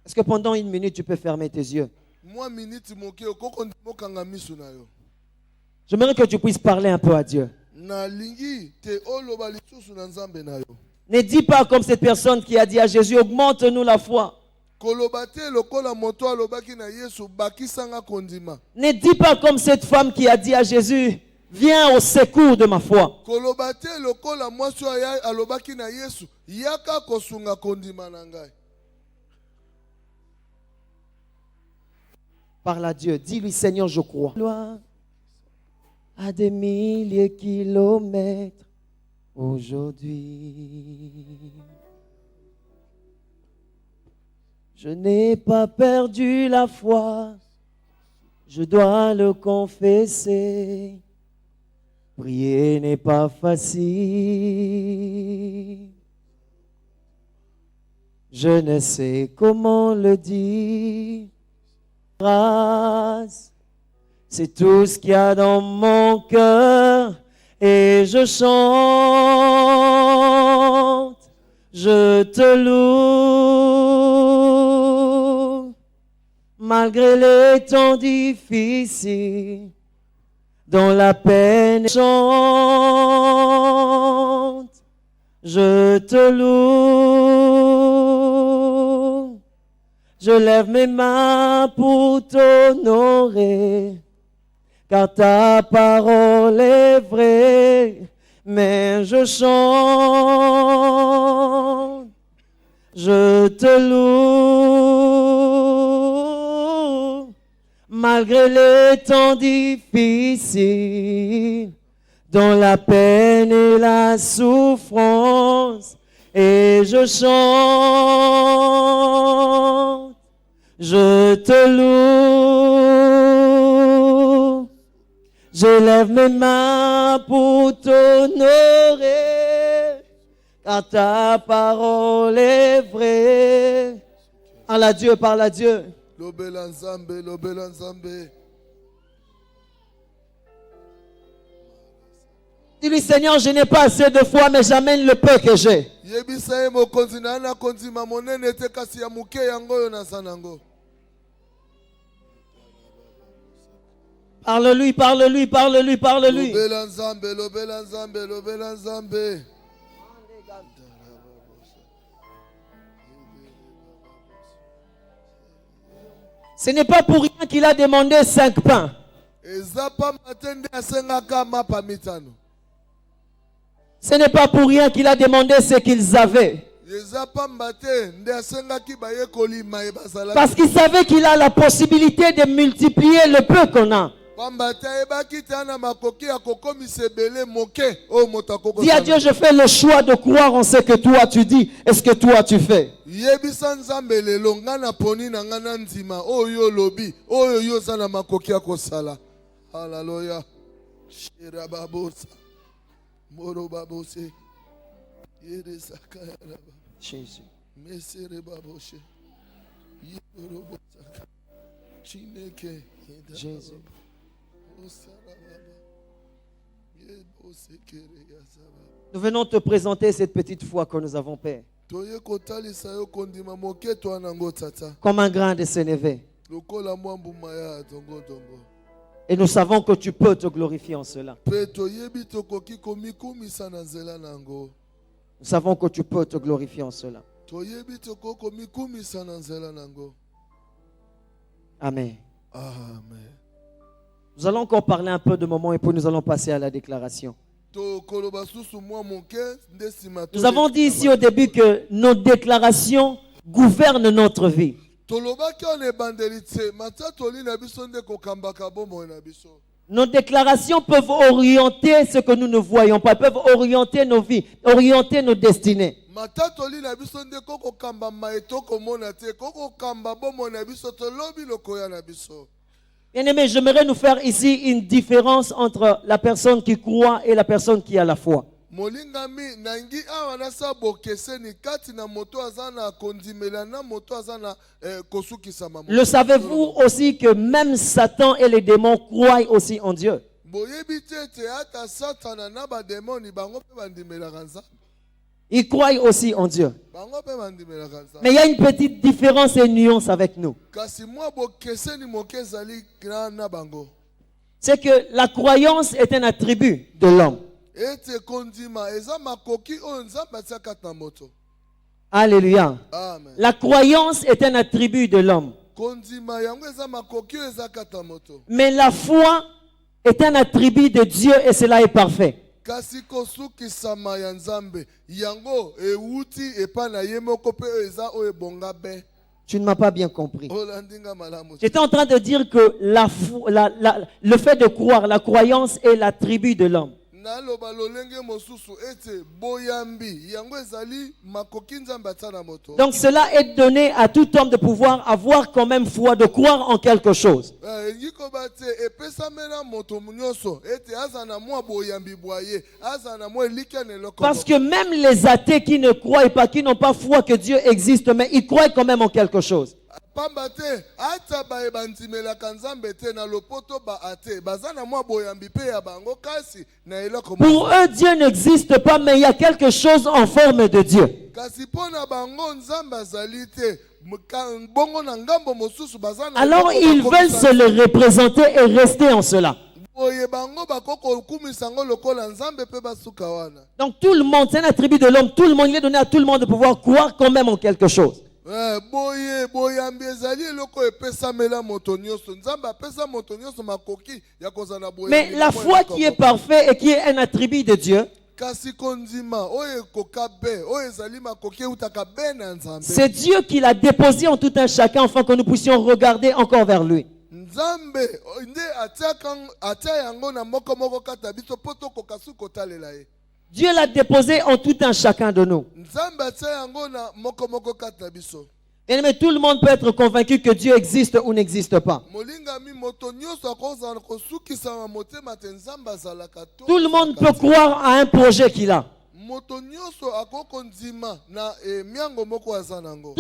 Est-ce que pendant une minute, tu peux fermer tes yeux? Moi minute mukie okokondima kanga misu na yo. J'aimerais que tu puisses parler un peu à Dieu. Na lingi te oloba lisusu na Nzambe na yo. Ne dis pas comme cette personne qui a dit à Jésus, augmente-nous la foi. Koloba te lokola moto alobaki na Yesu bakisanga kondima. Ne dis pas comme cette femme qui a dit à Jésus, viens au secours de ma foi. Koloba te lokola mwasi aya alobaki na Yesu yaka kosunga kondima na ngai. Parle à Dieu. Dis-lui, Seigneur, je crois. Loin, à des milliers de kilomètres aujourd'hui. Je n'ai pas perdu la foi, je dois le confesser. Prier n'est pas facile. Je ne sais comment le dire. Grâce, c'est tout ce qu'il y a dans mon cœur et je chante, je te loue, malgré les temps difficiles, dans la peine je chante, je te loue. Je lève mes mains pour t'honorer, car ta parole est vraie, mais je chante, je te loue, malgré les temps difficiles, dans la peine et la souffrance, et je chante, je te loue. Je lève mes mains pour t'honorer, car ta parole est vraie. Parle à Dieu, parle à Dieu. Lobela Nzambe, lobela Nzambe. Dis-lui, Seigneur, je n'ai pas assez de foi, mais j'amène le peu que j'ai. Yebisa ye mokonzi na ana kondima monene te kasi ya muke yango yo naza nango. Parle-lui, parle-lui, parle-lui, parle-lui. Lobela Nzambe, lobela Nzambe, lobela Nzambe. Ce n'est pas pour rien qu'il a demandé 5 pains. Eza pa matende asengaka mapa mitano. Ce n'est pas pour rien qu'il a demandé ce qu'ils avaient. Eza pa mbate nde asengaki baye kolima e bazala. Parce qu'il savait qu'il a la possibilité de multiplier le peu qu'on a. Pambate ebaki te ana makoki ya kokomisa ebele moke o moto akoko. Dis à Dieu, je fais le choix de croire en ce que toi tu dis et ce que toi tu fais. Yebisa Nzambe lelo nga na poni na nga na ndima oyo lobi oyo yo za na makoki ya kosala. Hallelujah. Shira babosa. Moro babose. Yere sakaya raba. Jésus. Mesere baboshe. Yoro bosaka. Chineke. Jésus. Nous venons te présenter cette petite foi que nous avons, Père. Comme un grain de sénévé. Et nous savons que tu peux te glorifier en cela. Pe toyebi tokoki komikumisa na nzela nango. Nous savons que tu peux te glorifier en cela. Toyebi toko komikumisa na nzela nango. Amen. Amen. Nous allons encore parler un peu de moments et puis nous allons passer à la déclaration. Nous avons dit ici au début que nos déclarations gouvernent notre vie. Nos déclarations peuvent orienter ce que nous ne voyons pas, peuvent orienter nos vies, orienter nos destinées. Bien-aimés, j'aimerais nous faire ici une différence entre la personne qui croit et la personne qui a la foi. Le savez-vous aussi que même Satan et les démons croient aussi en Dieu? Ils croient aussi en Dieu. Mais il y a une petite différence et une nuance avec nous. C'est que la croyance est un attribut de l'homme. Alléluia. Amen. La croyance est un attribut de l'homme. Mais la foi est un attribut de Dieu et cela est parfait. Tu ne m'as pas bien compris. J'étais en train de dire que le fait de croire, la croyance est l'attribut de l'homme. Donc cela est donné à tout homme de pouvoir avoir quand même foi, de croire en quelque chose. Parce que même les athées qui ne croient pas, qui n'ont pas foi que Dieu existe, mais ils croient quand même en quelque chose. Pour eux, Dieu n'existe pas, mais il y a quelque chose en forme de Dieu. Alors ils veulent se le représenter et rester en cela. Donc tout le monde, c'est un attribut de l'homme, tout le monde, il est donné à tout le monde de pouvoir croire quand même en quelque chose. Mais la foi qui est parfaite et qui est un attribut de Dieu, c'est Dieu qui l'a déposé en tout un chacun afin que nous puissions regarder encore vers lui. Dieu l'a déposé en tout un chacun de nous. Mais tout le monde peut être convaincu que Dieu existe ou n'existe pas. Tout le monde peut croire à un projet qu'il a. Tout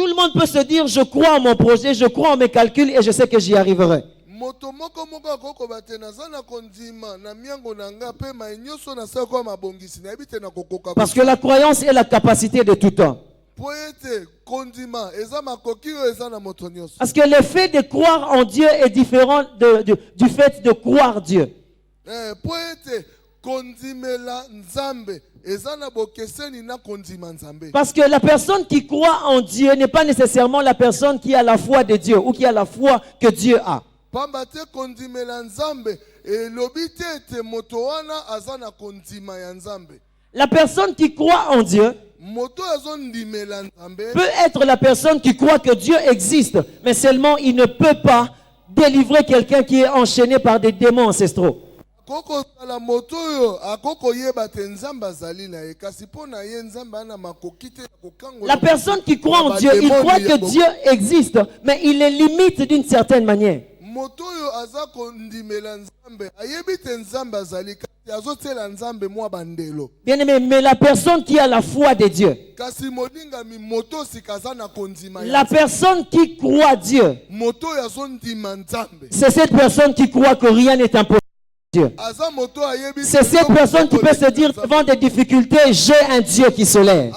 le monde peut se dire, je crois en mon projet, je crois en mes calculs et je sais que j'y arriverai. Parce que la croyance est la capacité de tout homme. Parce que le fait de croire en Dieu est différent du fait de croire Dieu. Parce que la personne qui croit en Dieu n'est pas nécessairement la personne qui a la foi de Dieu ou qui a la foi que Dieu a. La personne qui croit en Dieu peut être la personne qui croit que Dieu existe, mais seulement il ne peut pas délivrer quelqu'un qui est enchaîné par des démons ancestraux. La personne qui croit en Dieu, il croit que Dieu existe, mais il les limite d'une certaine manière. Bien aimé, mais la personne qui a la foi de Dieu, la personne qui croit Dieu, c'est cette personne qui croit que rien n'est impossible. Dieu. C'est cette personne qui peut se dire devant des difficultés, j'ai un Dieu qui se lève.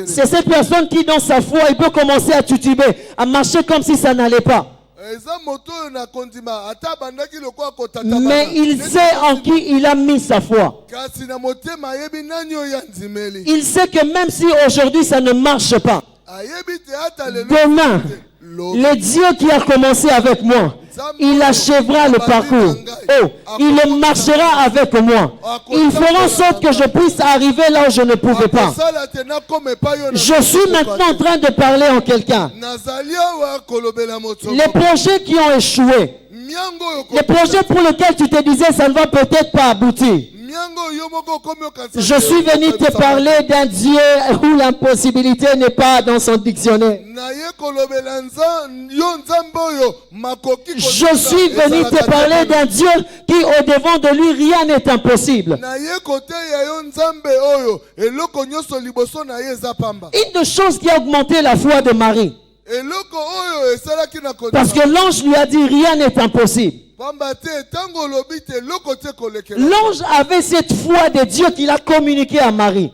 C'est cette personne qui dans sa foi, il peut commencer à tituber, à marcher comme si ça n'allait pas. Mais il sait en qui il a mis sa foi. Il sait que même si aujourd'hui ça ne marche pas, demain, le Dieu qui a commencé avec moi, il achèvera le parcours. Oh, il marchera avec moi. Il fera en sorte que je puisse arriver là où je ne pouvais pas. Je suis maintenant en train de parler en quelqu'un. Les projets qui ont échoué, les projets pour lesquels tu te disais ça ne va peut-être pas aboutir. Je suis venu te parler d'un Dieu où l'impossibilité n'est pas dans son dictionnaire. Je suis venu te parler d'un Dieu qui au devant de lui rien n'est impossible. Une des choses qui a augmenté la foi de Marie, parce que l'ange lui a dit rien n'est impossible. L'ange avait cette foi de Dieu qu'il a communiquée à Marie.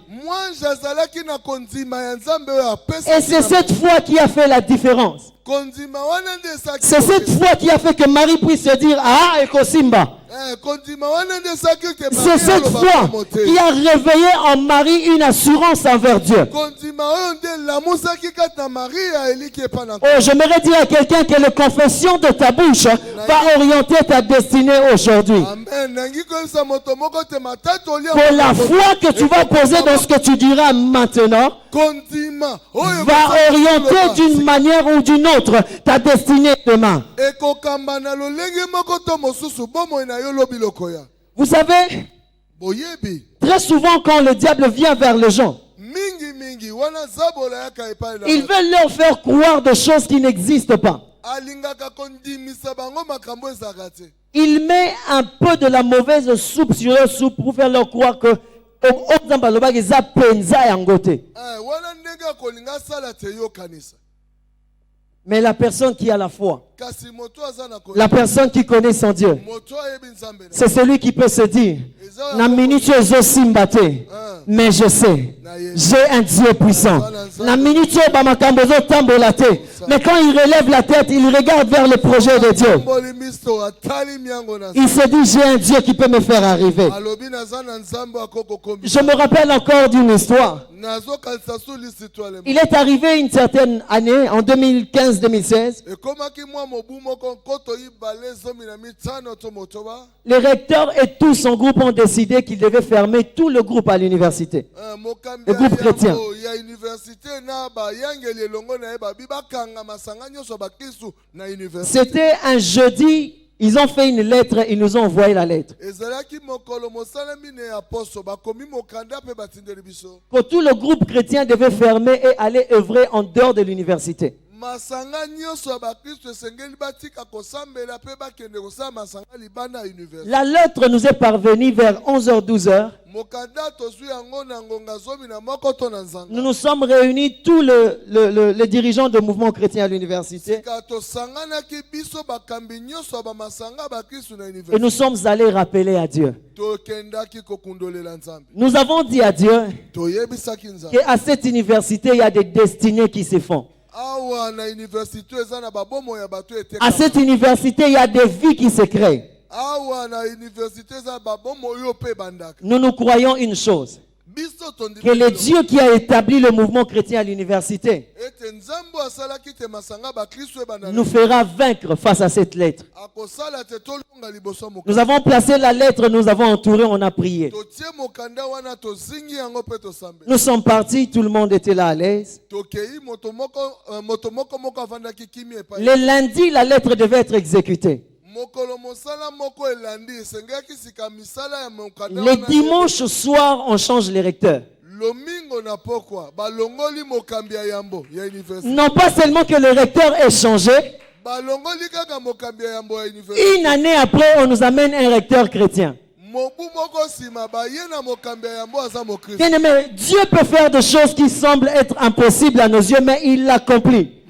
Et c'est cette foi qui a fait la différence. C'est cette foi qui a fait que Marie puisse se dire ah, Ekosimba. C'est cette foi qui a réveillé en Marie une assurance envers Dieu. Oh, j'aimerais dire à quelqu'un que la confession de ta bouche va orienter ta destinée aujourd'hui. Pour la foi que tu vas poser dans ce que tu diras maintenant va orienter d'une manière ou d'une autre ta destinée demain. Vous savez, très souvent quand le diable vient vers les gens, il veut leur faire croire des choses qui n'existent pas. Il met un peu de la mauvaise soupe sur leur soupe pour faire leur croire que mais la personne qui a la foi, la personne qui connaît son Dieu, c'est celui qui peut se dire na minute simbate, mais je sais, j'ai un Dieu puissant. Na minute mais quand il relève la tête, il regarde vers le projet de Dieu. Il se dit j'ai un Dieu qui peut me faire arriver. Je me rappelle encore d'une histoire. Il est arrivé une certaine année, en 2015-2016. Le recteur et tout son groupe ont décidé qu'ils devaient fermer tout le groupe à l'université. Le groupe chrétien. C'était un jeudi. Ils ont fait une lettre, ils nous ont envoyé la lettre. Que tout le groupe chrétien devait fermer et aller œuvrer en dehors de l'université. La lettre nous est parvenue vers 11h-12h. Nous nous sommes réunis, tous les dirigeants du mouvement chrétien à l'université. Et nous sommes allés rappeler à Dieu. Nous avons dit à Dieu qu'à cette université, il y a des destinées qui se font. À cette université, il y a des vies qui se créent. Nous croyons une chose, que le Dieu qui a établi le mouvement chrétien à l'université nous fera vaincre face à cette lettre. Nous avons placé la lettre, nous avons entouré, on a prié. Nous sommes partis, tout le monde était là à l'aise. Le lundi, la lettre devait être exécutée. Le dimanche soir, on change les recteurs. Non pas seulement que le recteur est changé, une année après, on nous amène un recteur chrétien. Bien-aimé, Dieu peut faire des choses qui semblent être impossibles à nos yeux, mais il l'accomplit.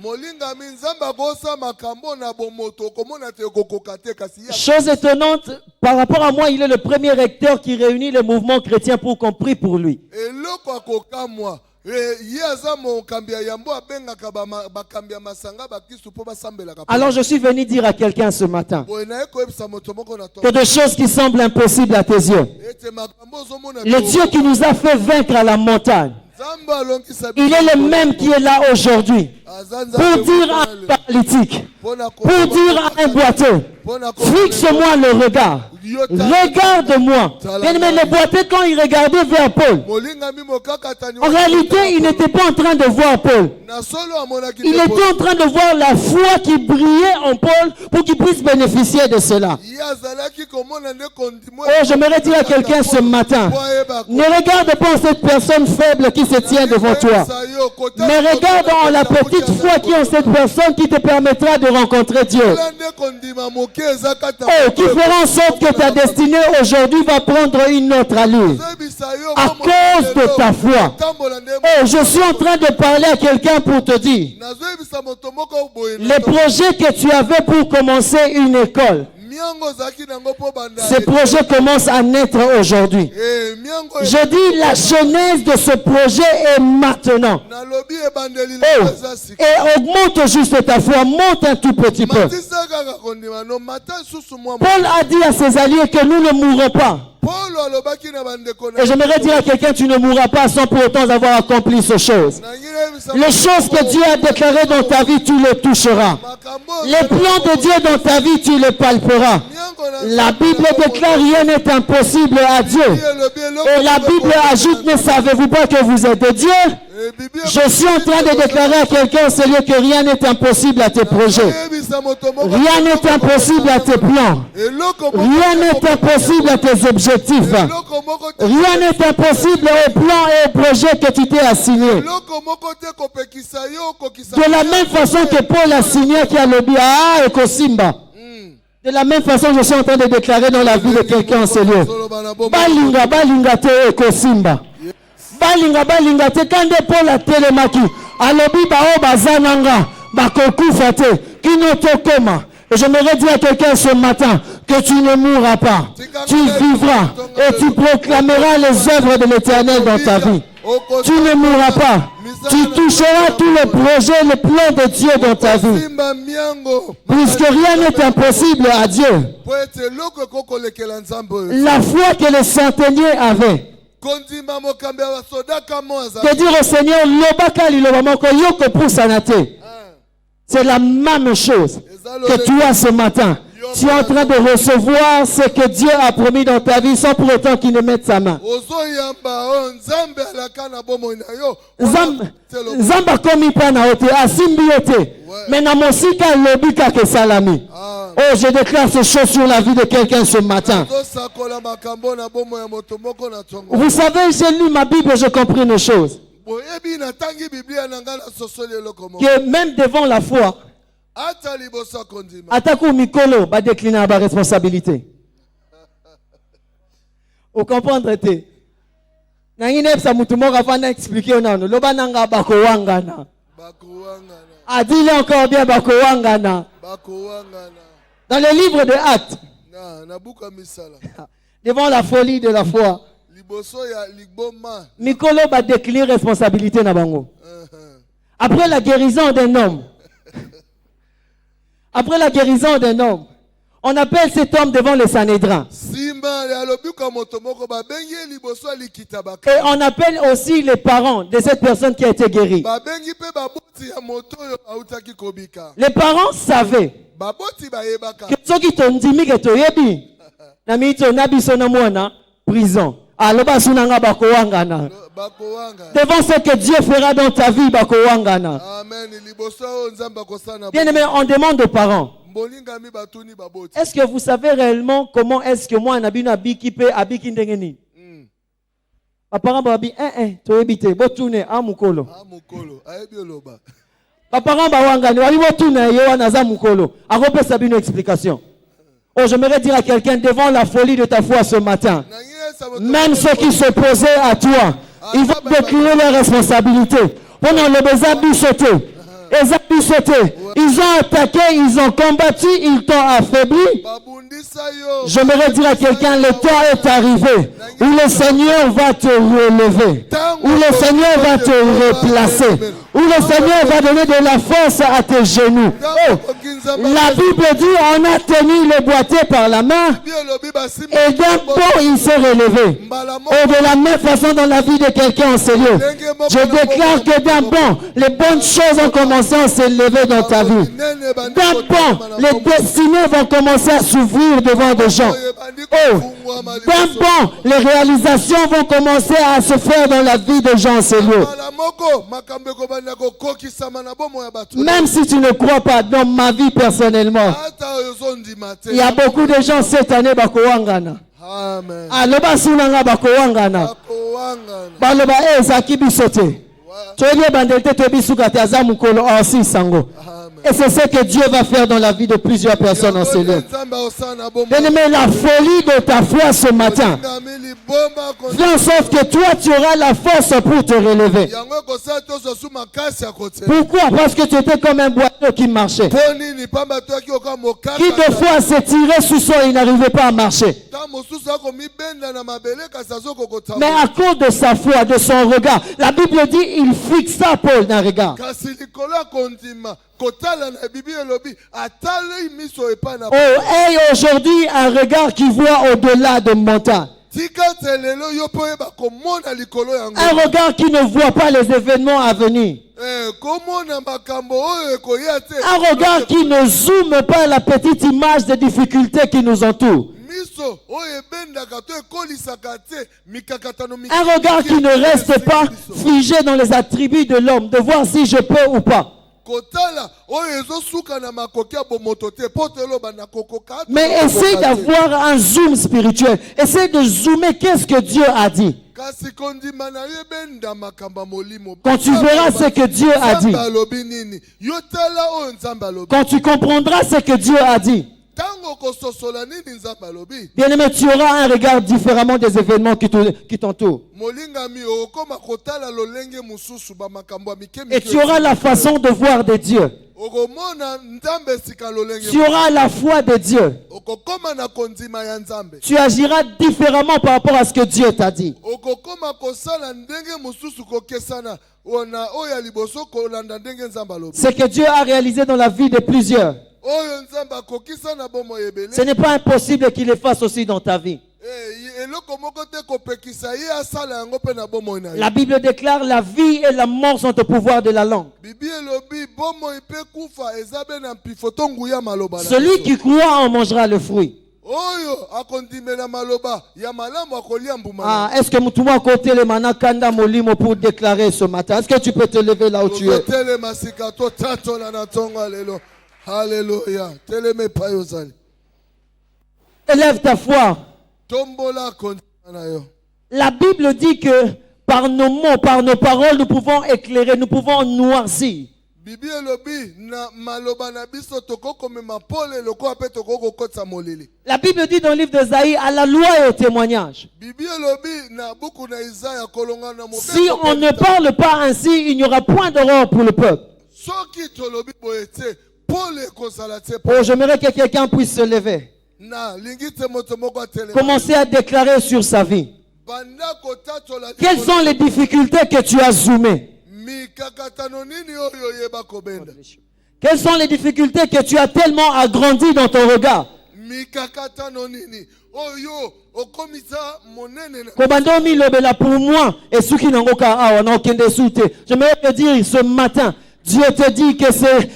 Chose étonnante, par rapport à moi, il est le premier recteur qui réunit le mouvement chrétien pour qu'on prie pour lui. Alors je suis venu dire à quelqu'un ce matin que des choses qui semblent impossibles à tes yeux, le Dieu qui nous a fait vaincre à la montagne, il est le même qui est là aujourd'hui pour dire à un paralytique, pour dire à un boiteux, fixe-moi le regard, regarde-moi. Bien-aimé, le boiteux, quand il regardait vers Paul, en réalité, il n'était pas en train de voir Paul. Il était en train de voir la foi qui brillait en Paul pour qu'il puisse bénéficier de cela. Oh, j'aimerais dire à quelqu'un ce matin, ne regarde pas cette personne faible qui se tient devant toi, mais regarde en la petite foi qui est en cette personne qui te permettra de rencontrer Dieu. Oh, qui fera en sorte que ta destinée aujourd'hui va prendre une autre allure à cause de ta foi. Oh, je suis en train de parler à quelqu'un pour te dire, les projets que tu avais pour commencer une école, ces projets commencent à naître aujourd'hui. Je dis, la genèse de ce projet est maintenant. Oh, et augmente juste ta foi, monte un tout petit peu. Paul a dit à ses alliés que nous ne mourrons pas. Et j'aimerais dire à quelqu'un, tu ne mourras pas sans pour autant avoir accompli ces choses. Les choses que Dieu a déclarées dans ta vie, tu les toucheras. Les plans de Dieu dans ta vie, tu les palperas. La Bible déclare rien n'est impossible à Dieu. Et la Bible ajoute, ne savez-vous pas que vous êtes de Dieu? Je suis en train de déclarer à quelqu'un, c'est lieu que rien n'est impossible à tes projets. Rien n'est impossible à tes plans. Rien n'est impossible à tes objectifs. Rien n'est impossible aux plans et aux projets que tu t'es assigné. De la même façon que Paul a signé qui a le bien et Kosimba. De la même façon, je suis en train de déclarer dans la vie de quelqu'un en ce lieu. Balinga, balinga te Kosimba. Balinga, balinga te kande Paul a telemaki. Alobi bao bazananga. Bakokufa te. Kinotokoma. Et j'aimerais dire à quelqu'un ce matin que tu ne mourras pas. Tu vivras et tu proclameras les œuvres de l'Éternel dans ta vie. Tu ne mourras pas. Tu toucheras tous les projets, les plans de Dieu dans ta vie. Puisque rien n'est impossible à Dieu. La foi que les centeniers avaient. De dire au Seigneur, c'est la même chose que toi ce matin. Tu es en train de recevoir ce que Dieu a promis dans ta vie sans pour autant qu'il ne mette sa main. Zamba komi pana ote asimbi ote. Mais na mosika lobika ke salami. Oh, je déclare ces choses sur la vie de quelqu'un ce matin. Vous savez, j'ai lu ma Bible et j'ai compris une chose. Que même devant la foi, Ataku Mikolo va décliner la responsabilité. Vous comprenez? Nangine sa mutumoko afana expliquer nano loba nanga bako wangana. Adile encore bien bako wangana. Dans le livre de Actes, devant la folie de la foi, Mikolo va décliner responsabilité na bango. Après la guérison d'un homme, après la guérison d'un homme, on appelle cet homme devant le Sanhédrin. Et on appelle aussi les parents de cette personne qui a été guérie. Les parents savaient que ceux qui t'ont dit que tu es bien, prison. Devant ce que Dieu fera dans ta vie, bien aimé, on demande aux parents, est-ce que vous savez réellement comment est-ce que moi, Nabi qui peut habiter ndengeni? Les parents vont dire, tu es habité, tu tournes à Mukolo. Les parents vont tourner, à repérer une explication. Oh, j'aimerais dire à quelqu'un devant la folie de ta foi ce matin, même ceux qui s'opposaient à toi, ils vont décliner leurs responsabilités. Pendant le besoin du sauté, sauté. Ils ont attaqué, ils ont combattu, ils t'ont affaibli. babundisa yo. J'aimerais dire à quelqu'un, le temps est arrivé où le Seigneur va te relever, où le Seigneur va te replacer, où le Seigneur va donner de la force à tes genoux. Oh, la Bible dit, on a tenu le boîtier par la main et d'un bond il s'est relevé. Et de la même façon dans la vie de quelqu'un en ce lieu, je déclare que d'un bond, les bonnes choses ont commencé à s'élever dans ta vie. D'un bond, les destinées vont commencer à s'ouvrir devant des gens. Oh, d'un bond, les réalisations vont commencer à se faire dans la vie des gens en ce lieu. Même si tu ne crois pas dans ma vie personnellement, il y a beaucoup de gens cette année bakowangana. Amen. Aloba sunanga bakowangana. Baloba ezaki bisote. Toye bandelte to bisuka te azamu kolo aussi sango. Et c'est ce que Dieu va faire dans la vie de plusieurs personnes en ce lieu. Bien-aimé, la folie de ta foi ce matin fait en sorte que toi, tu auras la force pour te relever. Pourquoi? Parce que tu étais comme un boiteux qui marchait. Qui de fois s'est tiré sous sol, il n'arrivait pas à marcher. Mais à cause de sa foi, de son regard, la Bible dit, il fixa Paul d'un regard. Oh, et aujourd'hui, un regard qui voit au-delà de montagnes. Un regard qui ne voit pas les événements à venir. Un regard qui ne zoome pas la petite image des difficultés qui nous entourent. Un regard qui ne reste pas figé dans les attributs de l'homme, de voir si je peux ou pas. Mais essaye d'avoir un zoom spirituel. Essaye de zoomer qu'est-ce que Dieu a dit. Quand tu verras ce que Dieu a dit, quand tu comprendras ce que Dieu a dit, bien-aimé, tu auras un regard différemment des événements qui t'entourent. Et tu auras la façon de voir de Dieu. Tu auras la foi de Dieu. Tu agiras différemment par rapport à ce que Dieu t'a dit. Ce que Dieu a réalisé dans la vie de plusieurs, ce n'est pas impossible qu'il le fasse aussi dans ta vie. La Bible déclare la vie et la mort sont au pouvoir de la langue. Celui qui croit en mangera le fruit. Ah, est-ce que tu vas côté le manakanda molimo pour déclarer ce matin? Est-ce que tu peux te lever là où tu es? Alléluia. Élève ta foi. La Bible dit que par nos mots, par nos paroles, nous pouvons éclairer, nous pouvons noircir. La Bible dit dans le livre d'Ésaïe, à la loi et au témoignage. Si on ne parle pas ainsi, il n'y aura point d'erreur pour le peuple. Oh, j'aimerais que quelqu'un puisse se lever. Commencer à déclarer sur sa vie. Quelles sont les difficultés que tu as zoomées? Quelles sont les difficultés que tu as tellement agrandi dans ton regard? Pour moi, et ceux qui n'ont pas j'aimerais te dire ce matin, Dieu te dit que c'est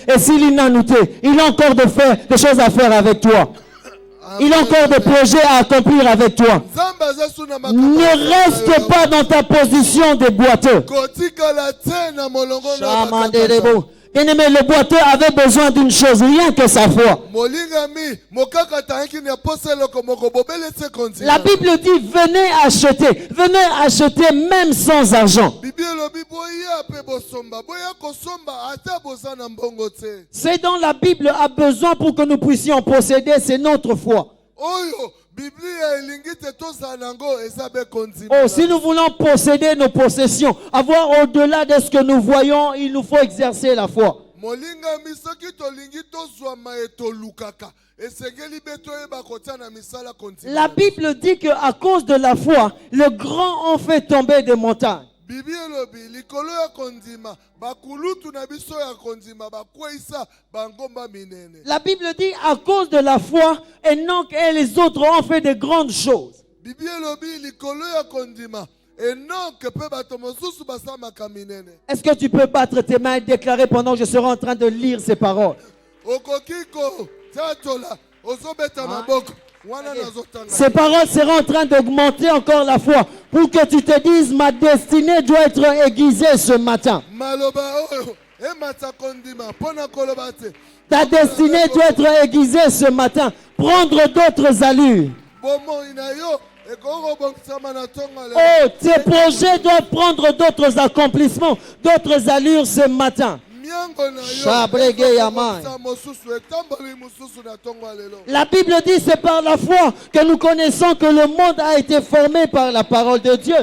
il a encore des choses à faire avec toi. Il a encore des projets à accomplir avec toi. Ne reste pas dans ta position de boiteux. Bien-aimé, le boiteux avait besoin d'une chose, rien que sa foi. La Bible dit, venez acheter même sans argent. C'est dont la Bible a besoin pour que nous puissions posséder, c'est notre foi. Oh, si nous voulons posséder nos possessions, avoir au-delà de ce que nous voyons, il nous faut exercer la foi. molingami soki tolingi tozwama etolukaka esengeli be toyeba kotia na misala kontinua. La Bible dit qu'à cause de la foi, le grand ont fait tomber des montagnes. Bibi elobi likolo ya kondima bakulutu na biso ya kondima bakweisa bangomba minene. La Bible dit à cause de la foi, Enoch et les autres ont fait de grandes choses. Bibi elobi likolo ya kondima Enoch pe bato mosusu basamaka minene. Est-ce que tu peux battre tes mains et déclarer pendant que je serai en train de lire ces paroles? Okokiko tatola ozobeta maboko. Ces paroles seront en train d'augmenter encore la foi pour que tu te dises ma destinée doit être aiguisée ce matin. Ta destinée doit être aiguisée ce matin. Prendre d'autres allures. Oh, tes projets doivent prendre d'autres accomplissements, d'autres allures ce matin. La Bible dit c'est par la foi que nous connaissons que le monde a été formé par la parole de Dieu,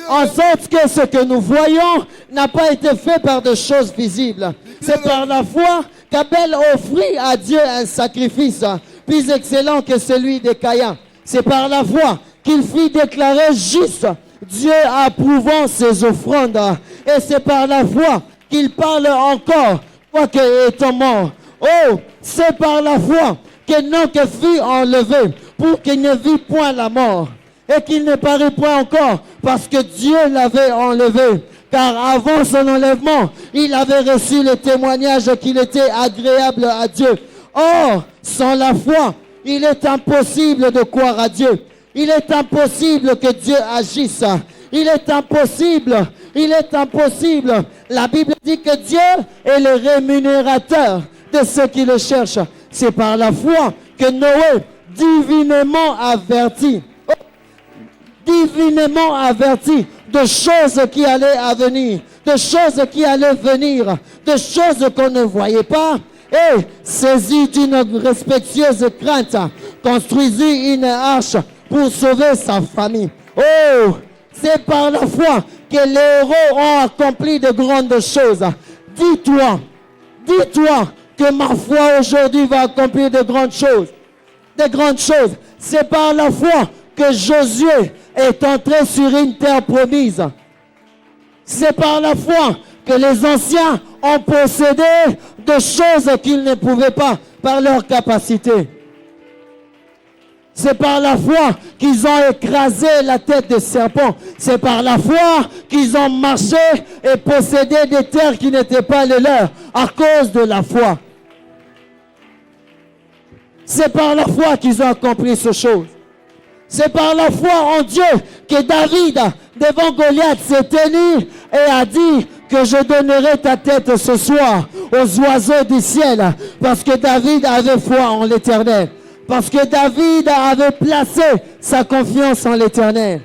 en sorte que ce que nous voyons n'a pas été fait par des choses visibles. C'est par la foi qu'Abel offrit à Dieu un sacrifice plus excellent que celui de Caïn. C'est par la foi qu'il fit déclarer juste Dieu approuvant ses offrandes. Et c'est par la foi qu'il parle encore, quoique étant mort. Oh, c'est par la foi qu'Enoch fut enlevé pour qu'il ne vit point la mort et qu'il ne parut point encore parce que Dieu l'avait enlevé. Car avant son enlèvement, il avait reçu le témoignage qu'il était agréable à Dieu. Or, sans la foi, il est impossible de croire à Dieu. Il est impossible que Dieu agisse. Il est impossible. Il est impossible. La Bible dit que Dieu est le rémunérateur de ceux qui le cherchent. C'est par la foi que Noé, divinement averti de choses qui allaient à venir, de choses qui allaient venir, de choses qu'on ne voyait pas, et saisi d'une respectueuse crainte, construisit une arche pour sauver sa famille. Oh, c'est par la foi que les héros ont accompli de grandes choses. Dis-toi que ma foi aujourd'hui va accomplir de grandes choses. De grandes choses. C'est par la foi que Josué est entré sur une terre promise. C'est par la foi que les anciens ont possédé de choses qu'ils ne pouvaient pas par leur capacité. C'est par la foi qu'ils ont écrasé la tête des serpents. C'est par la foi qu'ils ont marché et possédé des terres qui n'étaient pas les leurs à cause de la foi. C'est par la foi qu'ils ont accompli ces choses. C'est par la foi en Dieu que David, devant Goliath, s'est tenu et a dit que je donnerai ta tête ce soir aux oiseaux du ciel. Parce que David avait foi en l'Éternel. Parce que David avait placé sa confiance en l'Éternel.